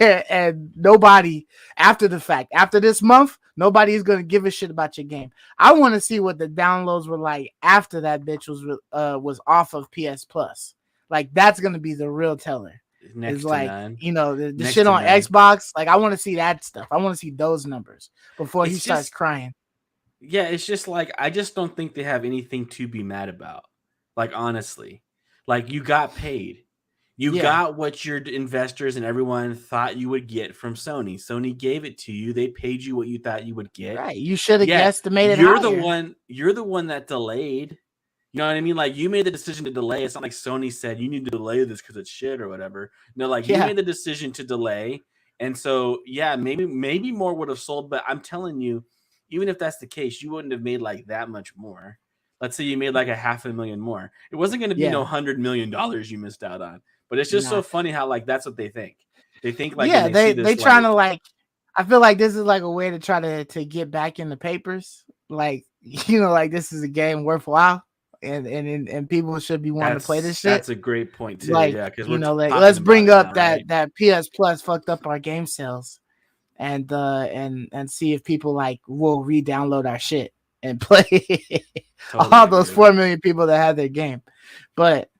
and nobody after the fact, after this month, nobody is gonna give a shit about your game. I want to see what the downloads were like after that bitch was off of PS Plus. Like that's gonna be the real teller. Next Is to like none. the Next shit to on none. Xbox. Like I want to see that stuff. I want to see those numbers before he It's starts just crying. yeah, it's just like I just don't think they have anything to be mad about. Like honestly, like you got paid. You Yeah, got what your investors and everyone thought you would get from Sony. Sony gave it to you. They paid you what you thought you would get. right. You should have Yeah, guesstimated higher. you're the one that delayed. You know what I mean? Like you made the decision to delay. It's not like Sony said you need to delay this because it's shit or whatever. No, like you Yeah, made the decision to delay. And so yeah, maybe more would have sold, but I'm telling you, even if that's the case, you wouldn't have made like that much more. Let's say you made like a $500,000 more. It wasn't going to be no yeah, $100 million you missed out on. But it's just so nah. funny how like that's what they think. They think like, and Yeah, they see they this trying like to like. I feel like this is like a way to try to get back in the papers. Like like this is a game worthwhile, and people should be wanting to play this shit. that's a great point too. Like Yeah, because we're like talking let's about bring it now, up right? that PS Plus fucked up our game sales, and see if people like will re-download our shit and play all Totally, those dude. 4 million people that have their game. But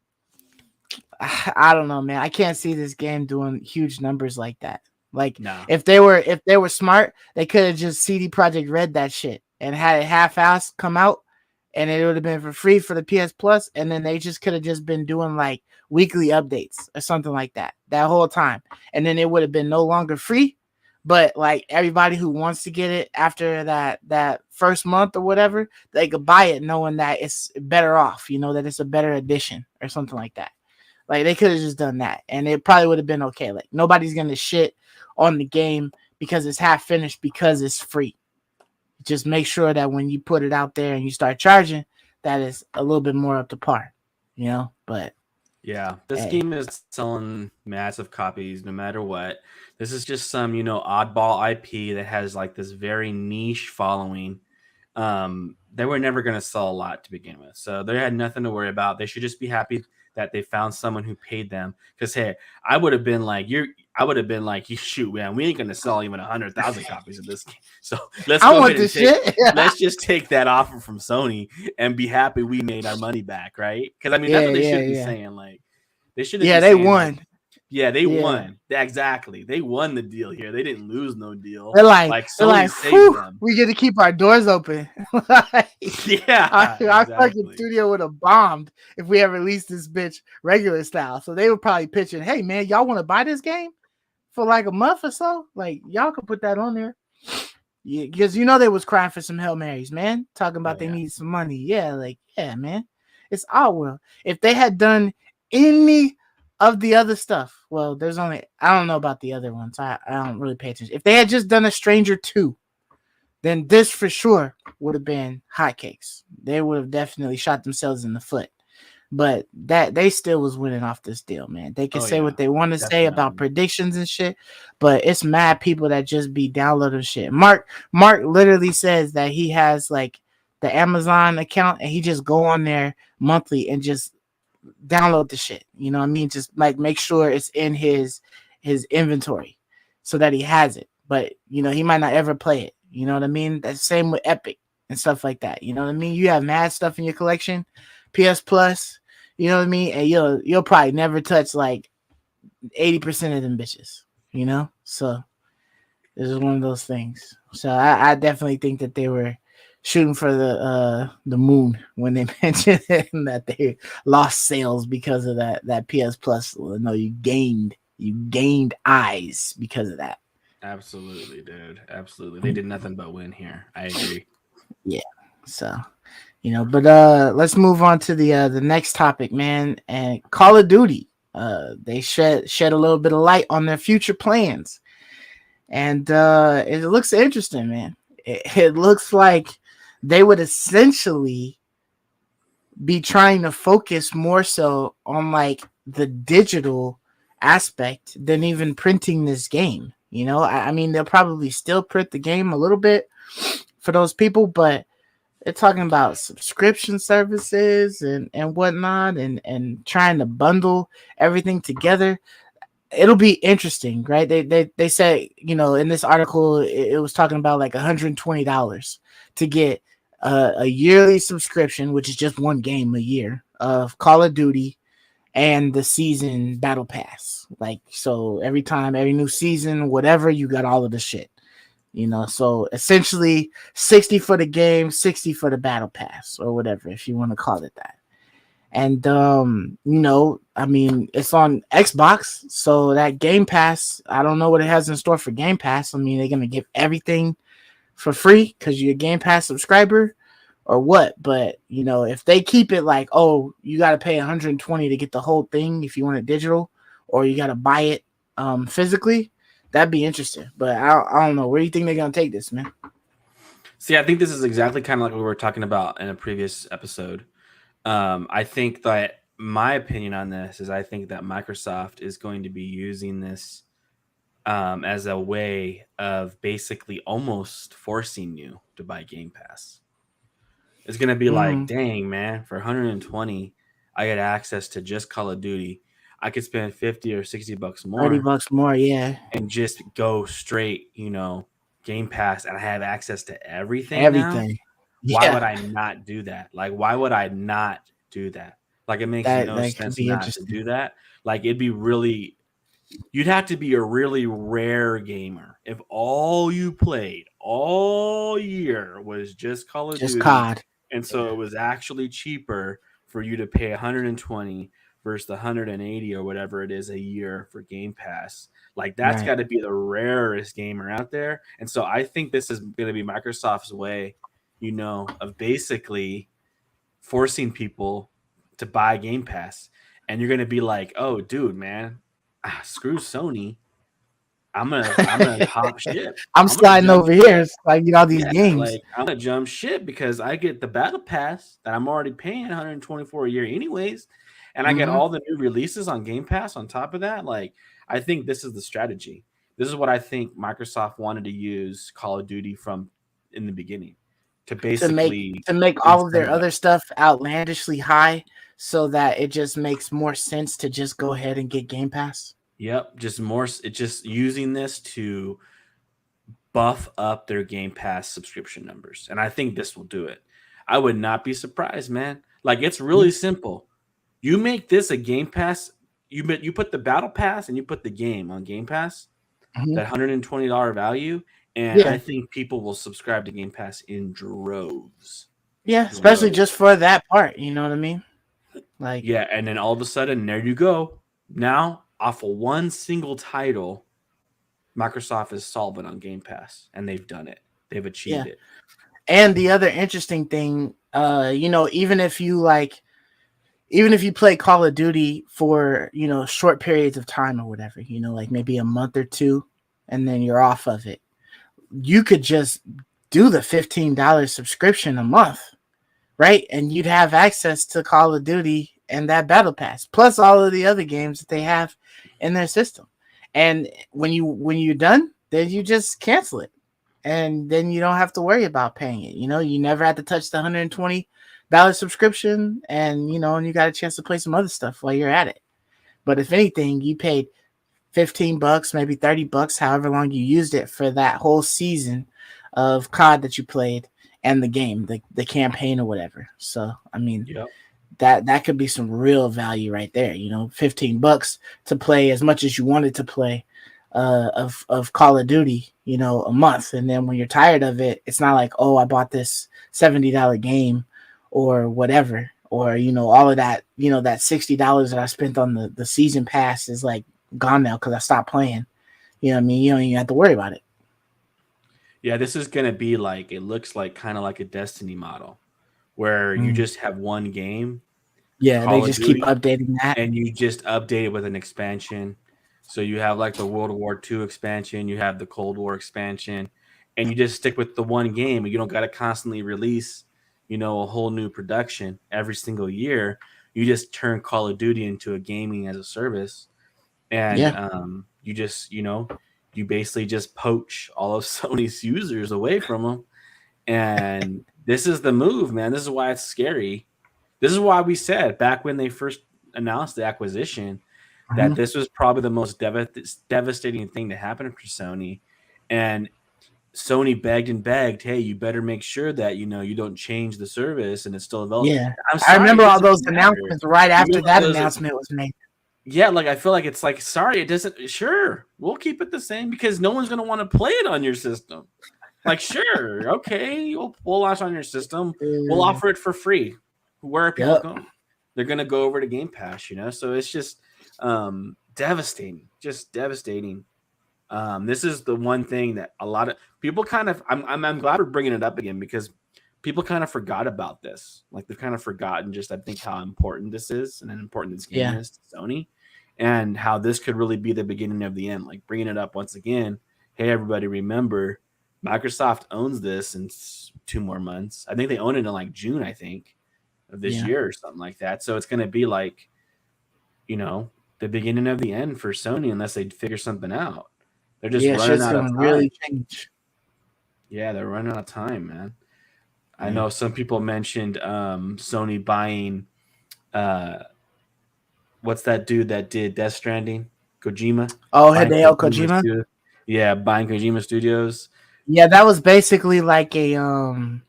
I don't know, man. I can't see this game doing huge numbers like that. Like No. if they were smart, they could have just CD Projekt Red that shit and had it half-assed come out, and it would have been for free for the PS Plus, and then they just could have just been doing like weekly updates or something like that whole time, and then it would have been no longer free, but like everybody who wants to get it after that first month or whatever, they could buy it knowing that it's better off, that it's a better edition or something like that. Like they could have just done that, and it probably would have been okay. Like nobody's gonna shit on the game because it's half finished because it's free. Just make sure that when you put it out there and you start charging, that is a little bit more up to par, But Yeah, this hey, game is selling massive copies no matter what. This is just some, oddball IP that has like this very niche following. They were never going to sell a lot to begin with. So they had nothing to worry about. They should just be happy that they found someone who paid them. Because hey, I would have been like, shoot, man, we ain't going to sell even 100,000 copies of this game. So let's I go want ahead and this shit. let's just take that offer from Sony and be happy we made our money back, right? Because I mean, that's Yeah, what they yeah, should be yeah. saying. Like, they should Yeah, be they saying, like, won. yeah, they Yeah. won. Exactly. They won the deal here. They didn't lose no deal. They're like, Sony saved them. we get to keep our doors open. Yeah, our fucking exactly. studio would have bombed if we had released this bitch regular style. So they were probably pitching, hey man, y'all want to buy this game for like a month or so? Like y'all could put that on there. Yeah, because they was crying for some Hail Marys, man. Talking about they need some money. Yeah, like, yeah, man. It's our world. If they had done any of the other stuff, well, I don't know about the other ones. I don't really pay attention. If they had just done a Stranger 2, then this for sure would have been hotcakes. They would have definitely shot themselves in the foot. But that they still was winning off this deal, man. They can say what they want to say about predictions and shit, but it's mad people that just be downloading shit. Mark literally says that he has like the Amazon account and he just go on there monthly and just download the shit. You know what I mean? Just like make sure it's in his inventory so that he has it. But he might not ever play it. You know what I mean? That's the same with Epic and stuff like that. You know what I mean? You have mad stuff in your collection, PS Plus. You know what I mean? And you'll probably never touch like 80% of them bitches, So this is one of those things. So I definitely think that they were shooting for the moon when they mentioned that they lost sales because of that PS Plus. No, you gained eyes because of that. Absolutely, dude. Absolutely. They did nothing but win here. I agree. Yeah. So but let's move on to the next topic, man. And Call of Duty. They shed a little bit of light on their future plans, and it looks interesting, man. It looks like they would essentially be trying to focus more so on like the digital aspect than even printing this game. I mean, they'll probably still print the game a little bit for those people, but they're talking about subscription services and whatnot and trying to bundle everything together. it'll be interesting, right? They say, in this article it was talking about like $120 to get a yearly subscription, which is just one game a year of Call of Duty and the season battle pass. Like, so every time, every new season, whatever, you got all of the shit. So essentially 60 for the game, 60 for the battle pass, or whatever, if you want to call it that. And I mean, it's on Xbox, so that Game Pass, I don't know what it has in store for Game Pass. I mean, they're gonna give everything for free because you're a Game Pass subscriber, or what? But if they keep it like, oh, you got to pay 120 to get the whole thing if you want it digital, or you got to buy it physically, that'd be interesting. But I don't know. Where do you think they're gonna take this, man? See, I think this is exactly kind of like what we were talking about in a previous episode. I think that my opinion on this is I think that Microsoft is going to be using this as a way of basically almost forcing you to buy Game Pass. It's going to be like, dang, man, for 120, I get access to just Call of Duty. I could spend 50 or 60 bucks more, $30 more, yeah, and just go straight, Game Pass, and I have access to everything now. everything. Why Yeah, would I not do that? Like, why would I not do that? Like, it makes that no that could sense be not to interesting. do that. Like, you'd have to be a really rare gamer if all you played all year was just Call of Just Duty. COD. And so it was actually cheaper for you to pay 120 versus the 180 or whatever it is a year for Game Pass. Like, that's Right. got to be the rarest gamer out there. And so I think this is going to be Microsoft's way, of basically forcing people to buy Game Pass. And you're going to be like, oh, dude, man, screw Sony. I'm gonna hop ship. I'm I'm gonna sliding jump over ship. here so I get all these Yeah, games. like I'm gonna jump ship because I get the battle pass that I'm already paying 124 a year anyways, and I get Mm-hmm. all the new releases on Game Pass on top of that. Like, I think this is the strategy. This is what I think Microsoft wanted to use Call of Duty from in the beginning to to make basically to make all of their incentivize. other stuff outlandishly high so that it just makes more sense to just go ahead and get Game Pass. Yep, just more. It's just using this to buff up their Game Pass subscription numbers. And I think this will do it. I would not be surprised, man. Like, it's really simple. You make this a Game Pass, you put the battle pass and you put the game on Game Pass, Mm-hmm. that $120 value, and I Yeah, think people will subscribe to Game Pass in droves. yeah, especially Droves. just for that part. You know what I mean? Like, Yeah, and then all of a sudden, there you go. Now, off of one single title, Microsoft is solvent on Game Pass, and they've done it. They've achieved yeah. it. And the other interesting thing, even if you play Call of Duty for short periods of time or whatever, like maybe a month or two, and then you're off of it, you could just do the $15 subscription a month, right? And you'd have access to Call of Duty and that battle pass, plus all of the other games that they have in their system. And when you're done, then you just cancel it, and then you don't have to worry about paying it. You never have to touch the $120 subscription, and and you got a chance to play some other stuff while you're at it. But if anything, you paid $15, maybe $30, however long you used it for that whole season of COD that you played and the game, the campaign or whatever. So I mean, Yep. that could be some real value right there. $15 to play as much as you wanted to play of Call of Duty, a month. And then when you're tired of it, it's not like, oh, I bought this $70 game or whatever, or all of that, that $60 that I spent on the season pass is like gone now because I stopped playing. You know what I mean? You don't even have to worry about it. Yeah, this is going to be like, it looks like kind of like a Destiny model where you just have one game, Yeah, they Call of just keep Duty, updating that. and you just update it with an expansion. So you have like the World War II expansion, you have the Cold War expansion, and you just stick with the one game, and you don't got to constantly release, a whole new production every single year. You just turn Call of Duty into a gaming as a service, and Yeah. you basically just poach all of Sony's users away from them. And this is the move, man. This is why it's scary. This is why we said back when they first announced the acquisition that this was probably the most devastating thing to happen for Sony, and Sony begged and begged, "Hey, you better make sure that you don't change the service and it's still available." Yeah, I'm I sorry, remember it all doesn't those matter. announcements right Even after though that those, announcement was made. yeah, like I feel like it's like, sorry, it doesn't. Sure, we'll keep it the same because no one's gonna want to play it on your system. Like, sure, okay, we'll launch on your system. We'll offer it for free. Where are people Yep. going? They're gonna go over to Game Pass, So it's just devastating, just devastating. This is the one thing that a lot of people kind of. I'm glad we're bringing it up again because people kind of forgot about this. Like they've kind of forgotten just I think how important this is and how important this game Yeah. is to Sony, and how this could really be the beginning of the end. Like bringing it up once again. Hey, everybody, remember Microsoft owns this in 2 more months. I think they own it in like June, I think, of this year or something like that. So it's going to be like, the beginning of the end for Sony unless they figure something out. They're just running shit's out of gonna time. really change. Yeah, they're running out of time, man. I Yeah. know some people mentioned Sony buying what's that dude that did Death Stranding? Kojima. Oh, Buying Hideo Kojima. Studio. Yeah, buying Kojima Studios. Yeah, that was basically like a kind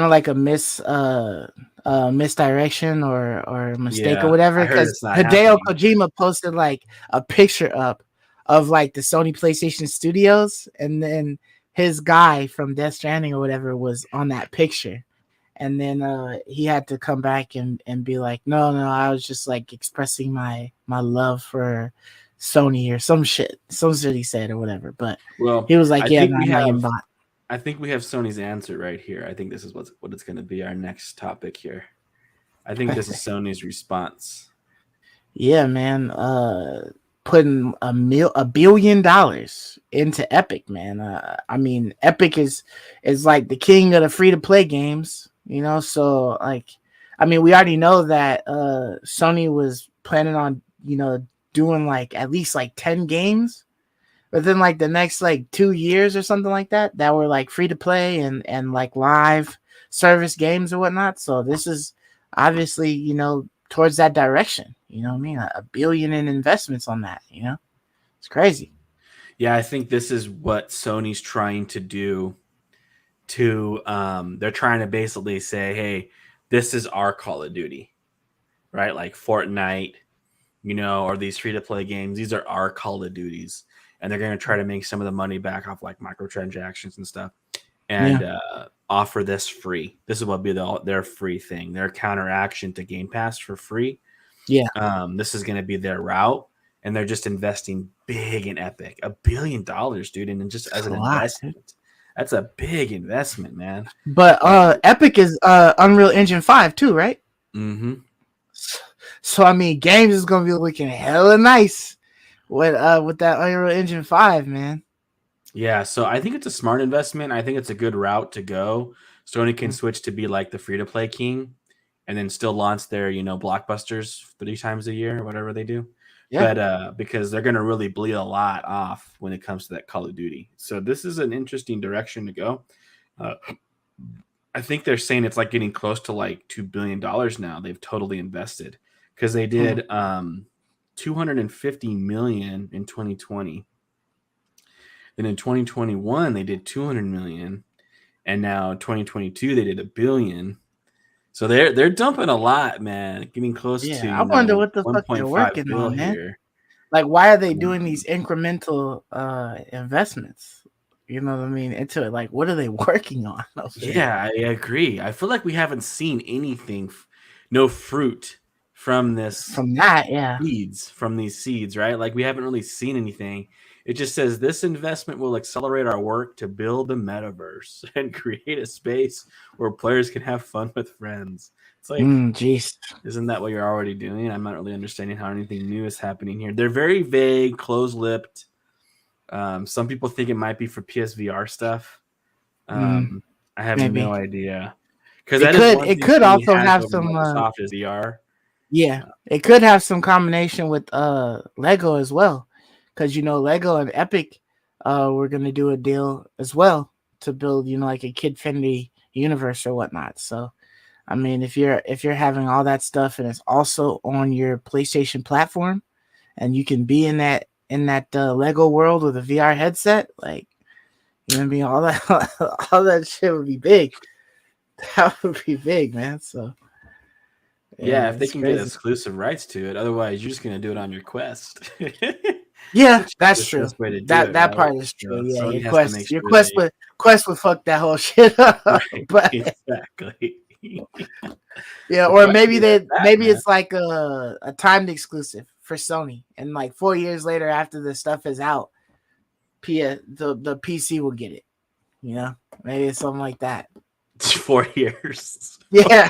of like a misdirection or mistake or whatever. I heard Because it's not Hideo happening. Kojima posted like a picture up of like the Sony PlayStation Studios, and then his guy from Death Stranding or whatever was on that picture. And then he had to come back and be like, no, I was just like expressing my love for Sony or some shit he said or whatever. But Well, he was like, I yeah, think no, we I'm not getting have bought. I think we have Sony's answer right here. I think this is what it's going to be our next topic here. I think this is Sony's response. Yeah, man. Putting $1 billion into Epic, man. I mean, Epic is like the king of the free to play games, So like, I mean, we already know that Sony was planning on doing like at least like 10 games within like the next like 2 years or something like that were like free to play and like live service games or whatnot. So this is obviously towards that direction. You know what I mean? $1 billion in investments on that. It's crazy. Yeah, I think this is what Sony's trying to do. They're trying to basically say, hey, this is our Call of Duty, right? Like Fortnite, or these free to play games. These are our Call of Duties, and they're going to try to make some of the money back off like microtransactions and stuff, and offer this free. This is what be their free thing, their counteraction to Game Pass for free. Yeah. This is going to be their route, and they're just investing big in Epic, $1 billion, dude, and just as an investment. That's a big investment, man. But Epic is Unreal Engine 5 too, right? Mm-hmm. So I mean, games is gonna be looking hella nice with that Unreal Engine 5, man. Yeah, so I think it's a smart investment. I think it's a good route to go. Sony can switch to be like the free to play king, and then still launch their blockbusters 3 times a year or whatever they do. Yeah. But because they're going to really bleed a lot off when it comes to that Call of Duty. So this is an interesting direction to go. I think they're saying it's like getting close to like $2 billion now. They've totally invested because they did $250 million in 2020. Then in 2021 they did $200 million, and now in 2022 they did $1 billion. So they're dumping a lot, man. Getting close to I wonder what the fuck they're working on, man. Here. Like, why are they doing these incremental investments? You know what I mean? Into it, like, what are they working on? Yeah, I agree. I feel like we haven't seen anything, no fruit from this. From that, yeah. From these seeds, right? Like we haven't really seen anything. It just says this investment will accelerate our work to build the metaverse and create a space where players can have fun with friends. It's like, jeez, isn't that what you're already doing? I'm not really understanding how anything new is happening here. They're very vague, close-lipped. Some people think it might be for PSVR stuff. I have no idea. Because it could also have some Microsoft is VR. Yeah, it could have some combination with Lego as well, because Lego and Epic we're gonna do a deal as well to build like a kid-friendly universe or whatnot. So I mean, if you're having all that stuff and it's also on your PlayStation platform, and you can be in that Lego world with a VR headset, like you know what I mean, all that shit would be big. That would be big, man. So Yeah, yeah, if they it's can get crazy. exclusive rights to it, otherwise you're just gonna do it on your Quest. Yeah, Which is that's the true. best way to do That it, right? part is true. So Yeah, Sony has to make Your sure they Quest would fuck that whole shit up. right, But exactly. yeah, The or question is that, maybe man. it's like a timed exclusive for Sony, and like 4 years later, after the stuff is out, the PC will get it. You know, maybe it's something like that. 4 years. Yeah,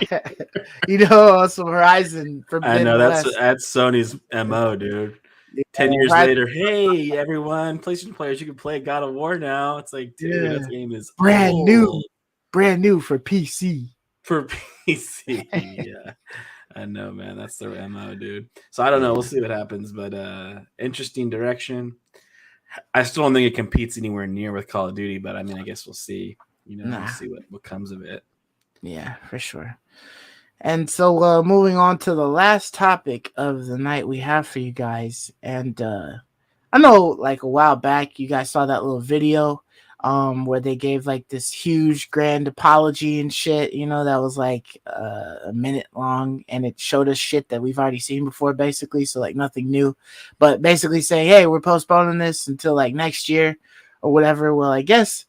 you know, some Horizon I Forbidden know West. that's Sony's MO, dude. Yeah, 10 years Horizon, later, hey everyone, PlayStation players, you can play God of War now. It's like, dude, that yeah, game is brand new, old brand new for PC. for PC. Yeah. I know, man. That's their MO, dude. So I don't know. Yeah, We'll see what happens, but interesting direction. I still don't think it competes anywhere near with Call of Duty, but I mean, I guess we'll see. We'll nah, see what comes of it. yeah, for sure. And so, moving on to the last topic of the night we have for you guys, and I know, like a while back, you guys saw that little video, where they gave like this huge grand apology and shit. You know, that was like a minute long, and it showed us shit that we've already seen before, basically. So like nothing new, but basically saying, hey, we're postponing this until like next year or whatever. Well, I guess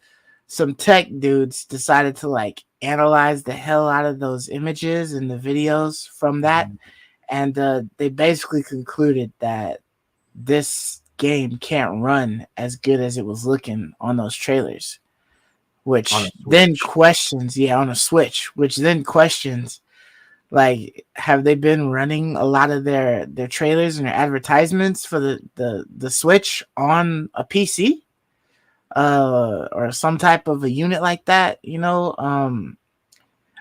some tech dudes decided to like analyze the hell out of those images and the videos from that, and they basically concluded that this game can't run as good as it was looking on those trailers, On a which then Switch. questions, yeah, on a Switch, which then questions, like, have they been running a lot of their trailers and their advertisements for the Switch on a PC, or some type of a unit like that, you know?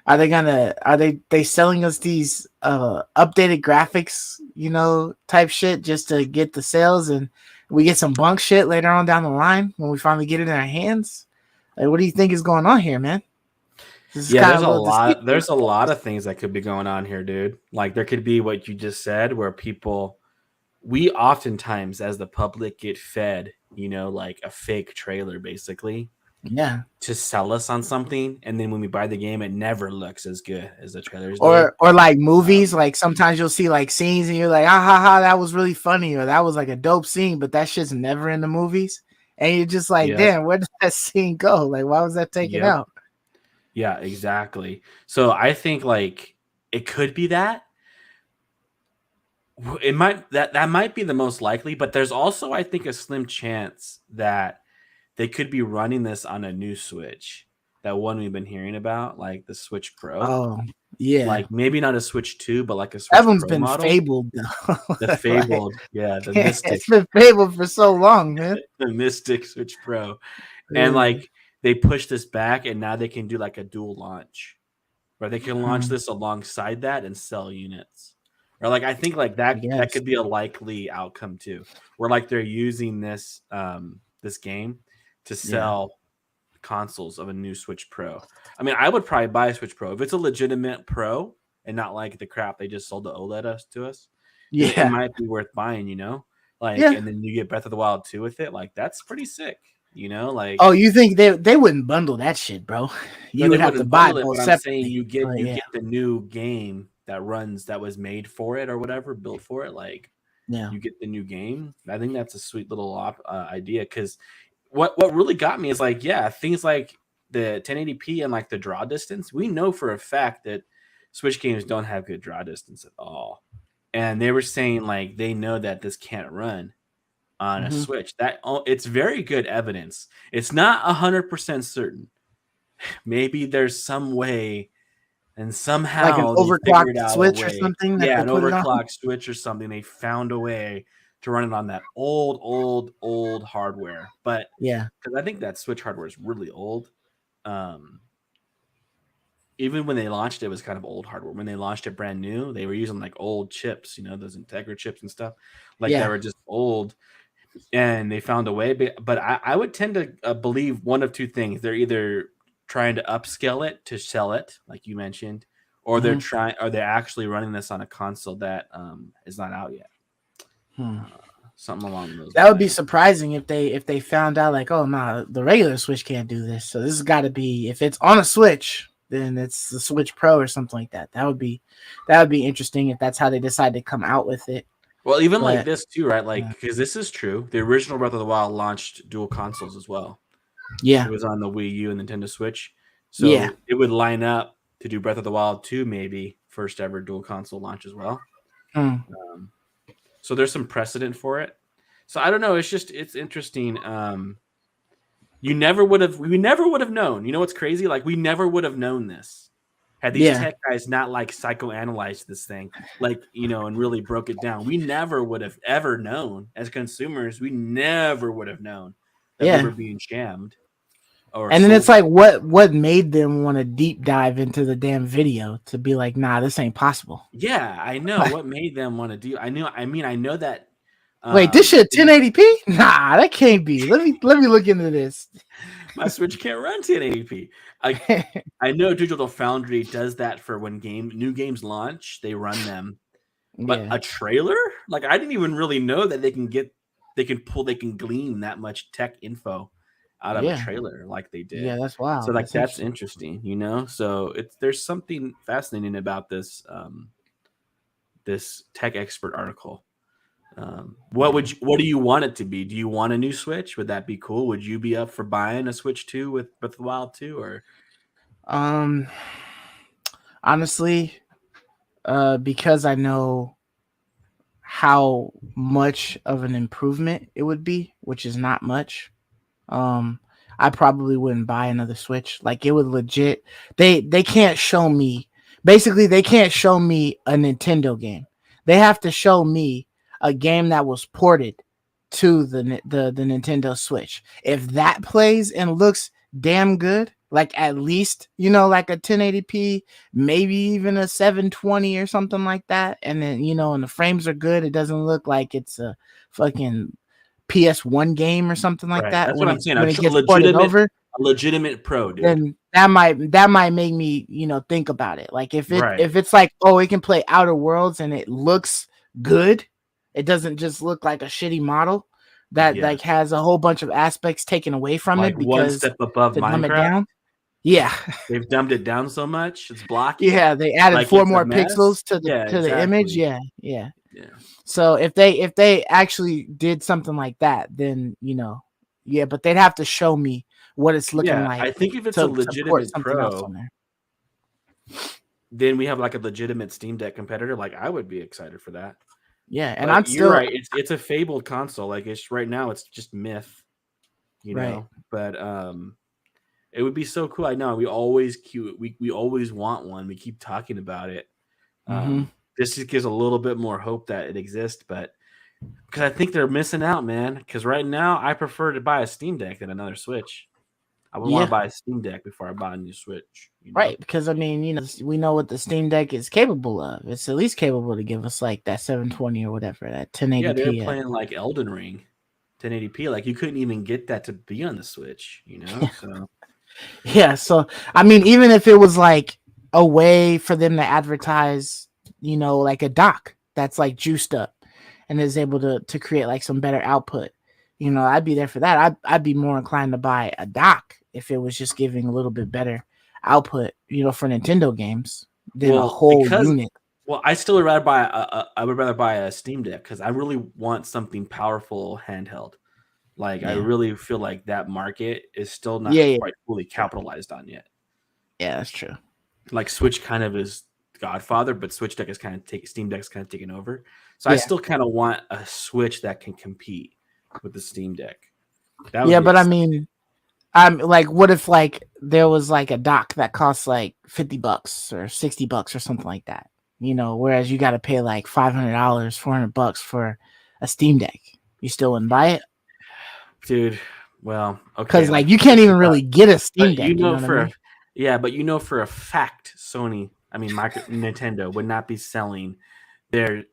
Are they selling us these updated graphics, you know, type shit just to get the sales, and we get some bunk shit later on down the line when we finally get it in our hands? Like, what do you think is going on here, man? This is Yeah, kind there's of a a little lot. deceitful. There's a lot of things that could be going on here, dude. Like there could be what you just said, where we oftentimes as the public get fed, like a fake trailer, basically Yeah. to sell us on something, and then when we buy the game, it never looks as good as the trailers did. Or like movies, Um, like sometimes you'll see like scenes and you're like, ah ha ha, that was really funny, or that was like a dope scene, but that shit's never in the movies. And you're just like, yep, damn, where did that scene go? Like, why was that taken yep, out? yeah, exactly. So I think like it could be that. It might that might be the most likely, but there's also I think a slim chance that they could be running this on a new Switch. That one we've been hearing about, like the Switch Pro. Oh, yeah. Like maybe not a Switch 2, but like a That Switch one's Pro been model. fabled though. The Like, fabled, yeah, the yeah, Mystic, it's been fabled for so long, man. the Mystic Switch Pro. And Yeah. like they pushed this back and now they can do like a dual launch where they can launch Hmm, this alongside that and sell units. Or like I think like I that guess. could be a likely outcome too. Where like they're using this game to Yeah. sell consoles of a new Switch Pro. I mean, I would probably buy a Switch Pro if it's a legitimate Pro and not like the crap they just sold the OLED us to us. Then it Yeah. might be worth buying, like, Yeah. and then you get Breath of the Wild 2 with it. Like, that's pretty sick, like. Oh, you think they wouldn't bundle that shit, bro? No, You they would have to wouldn't buy bundle it, both but I'm saying separately. you get But you yeah. get the new game that was made for it or whatever, built for it. Like, Yeah. you get the new game. I think that's a sweet little idea because what really got me is like, yeah, things like the 1080p and like the draw distance. We know for a fact that Switch games don't have good draw distance at all, and they were saying like they know that this can't run on a Hmm. Switch. It's very good evidence. It's not 100% certain. Maybe there's some way and Like an somehow they figured overclocked out a Switch or way. something that Yeah, they an put it on. overclocked switch or something. They found a way to run it on that old hardware. But Yeah. because I think that Switch hardware is really old. Um, even when they launched it, it was kind of old hardware. When they launched it brand new, they were using like old chips, those Integra chips and stuff, like that Yeah. were just old. And they found a way. But I would tend to believe one of two things. They're either trying to upscale it to sell it, like you mentioned, or they're trying, or they're actually running this on a console that is not out yet. Something along those That lines. would be surprising if they found out like, oh no, the regular Switch can't do this. So this has got to be, if it's on a Switch, then it's the Switch Pro or something like that. That would be interesting if that's how they decide to come out with it. Well, even But, like this too, right? Like, because this is true. The original Breath of the Wild launched dual consoles as well. Yeah, it was on the Wii U and Nintendo Switch, so it would line up to do Breath of the Wild 2, maybe first ever dual console launch as well. So there's some precedent for it. So I don't know. It's interesting. We never would have known. You know what's crazy? Like, we never would have known this had these tech guys not like psychoanalyzed this thing, like, and really broke it down. We never would have ever known as consumers. We never would have known that we were being shammed. And then it's like, what made them want to deep dive into the damn video to be like, nah, this ain't possible. Yeah, I know. What made them want to do? I know that. Wait, this shit 1080p? Nah, that can't be. Let me look into this. My Switch can't run 1080p. I know Digital Foundry does that for when new games launch. They run them, but a trailer? Like, I didn't even really know that they can glean that much tech info out of a trailer like they did. Yeah, that's wild. So like that's interesting, So there's something fascinating about this this tech expert article. What do you want it to be? Do you want a new Switch? Would that be cool? Would you be up for buying a Switch 2 with Breath of the Wild 2 or honestly, because I know how much of an improvement it would be, which is not much. I probably wouldn't buy another Switch. Like, it would legit. They can't show me. Basically, they can't show me a Nintendo game. They have to show me a game that was ported to the Nintendo Switch. If that plays and looks damn good, like at least, like a 1080p, maybe even a 720 or something like that, and then, and the frames are good, it doesn't look like it's a fucking PS1 game or something like that. That's what I'm saying. When it gets ported over, a legitimate pro, dude. then that might make me, think about it. Like, if it's like, oh, it can play Outer Worlds and it looks good, it doesn't just look like a shitty model that like has a whole bunch of aspects taken away from like it because one step above Minecraft. Yeah, they've dumbed it down so much it's blocky. Yeah, they added like 4 more pixels to the image. Yeah. So if they actually did something like that, then but they'd have to show me what it's looking like. I think if it's a legitimate pro, then we have like a legitimate Steam Deck competitor. Like, I would be excited for that. Yeah, and but you're right. It's a fabled console. Like, it's right now, it's just myth, know. But it would be so cool. I know we always want one. We keep talking about it. This just gives a little bit more hope that it exists, but because I think they're missing out, man. Because right now, I prefer to buy a Steam Deck than another Switch. I would want to buy a Steam Deck before I buy a new Switch. Right, because I mean, we know what the Steam Deck is capable of. It's at least capable to give us like that 720 or whatever, that 1080p. Yeah, they're playing like Elden Ring, 1080p. Like, you couldn't even get that to be on the Switch, So yeah, so I mean, even if it was like a way for them to advertise, like a dock that's like juiced up and is able to create like some better output, I'd be there for that. I'd be more inclined to buy a dock if it was just giving a little bit better output, for Nintendo games than a whole unit. Well, I still would rather buy I would rather buy a Steam Deck because I really want something powerful handheld. Like, I really feel like that market is still not quite fully capitalized on yet. Yeah, that's true. Like, Switch kind of is Godfather, but Switch Deck is Steam Deck's kind of taken over. So I still kind of want a Switch that can compete with the Steam Deck. But I mean, I'm like, what if like there was like a dock that costs like $50 or $60 or something like that? Whereas you got to pay like $500, $400 for a Steam Deck. You still wouldn't buy it? Dude, well, okay. Because like you can't even really get a Steam Deck. But for a fact, Nintendo would not be selling their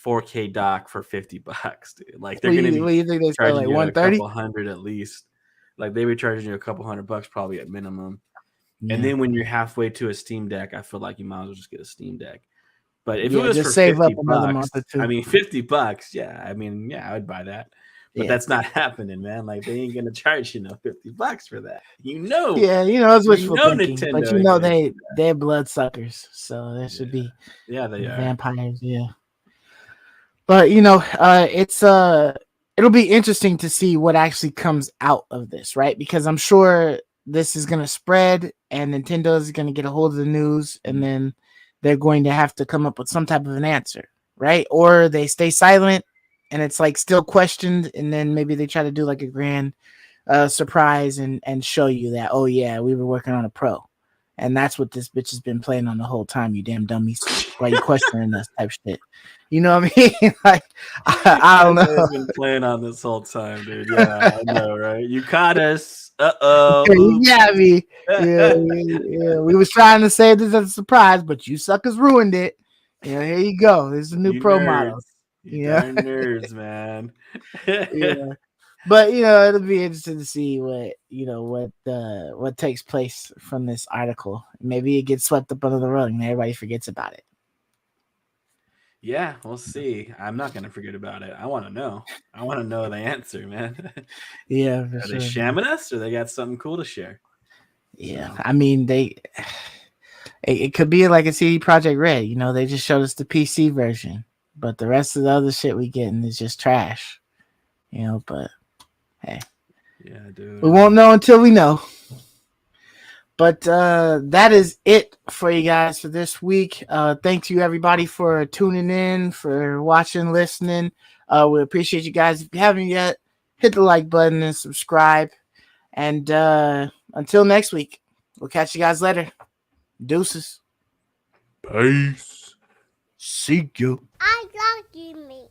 4K dock for $50, dude. Like, they're going to be you think they charging like you a couple hundred at least. Like, they were charging you a couple $100 probably at minimum. Yeah. And then when you're halfway to a Steam Deck, I feel like you might as well just get a Steam Deck. But if Yeah, it was just for save up 50 another bucks, month or two. I mean, $50, yeah. I mean, yeah, I would buy that. But Yeah. that's not happening, man. Like they ain't gonna charge you no $50 for that. You know, Yeah, it's you wishful know thinking, but Nintendo ain't gonna do they're bloodsuckers, so there that. should be Yeah, they are. vampires. Yeah, but it'll be interesting to see what actually comes out of this, right? Because I'm sure this is gonna spread, and Nintendo is gonna get a hold of the news, and then they're going to have to come up with some type of an answer, right? Or they stay silent, and it's like still questioned, and then maybe they try to do like a grand surprise and show you that, oh yeah, we were working on a pro, and that's what this bitch has been playing on the whole time, you damn dummies. Why you questioning us type shit? You know what I mean? Like I don't I've know. been playing on this whole time, dude. Yeah, I know, right? You caught us. Oh. Yeah, me. Yeah. We was trying to say this as a surprise, but you suckers ruined it. Here you go. This is a new You pro nerds. model. You Yeah. darn nerds, man. Yeah. But it'll be interesting to see what takes place from this article. Maybe it gets swept up under the rug and everybody forgets about it. Yeah, we'll see. I'm not gonna forget about it. I want to know. I want to know the answer, man. Yeah, for Are sure. they shamming us, or they got something cool to share? Yeah, So. I mean it could be like a CD Projekt Red. They just showed us the PC version, but the rest of the other shit we getting is just trash. But hey, Yeah, dude. we won't know until we know. But that is it for you guys for this week. Thank you everybody for tuning in, for watching, listening. We appreciate you guys. If you haven't yet, hit the like button and subscribe. And until next week, we'll catch you guys later. Deuces. Peace. See you. I love you, me.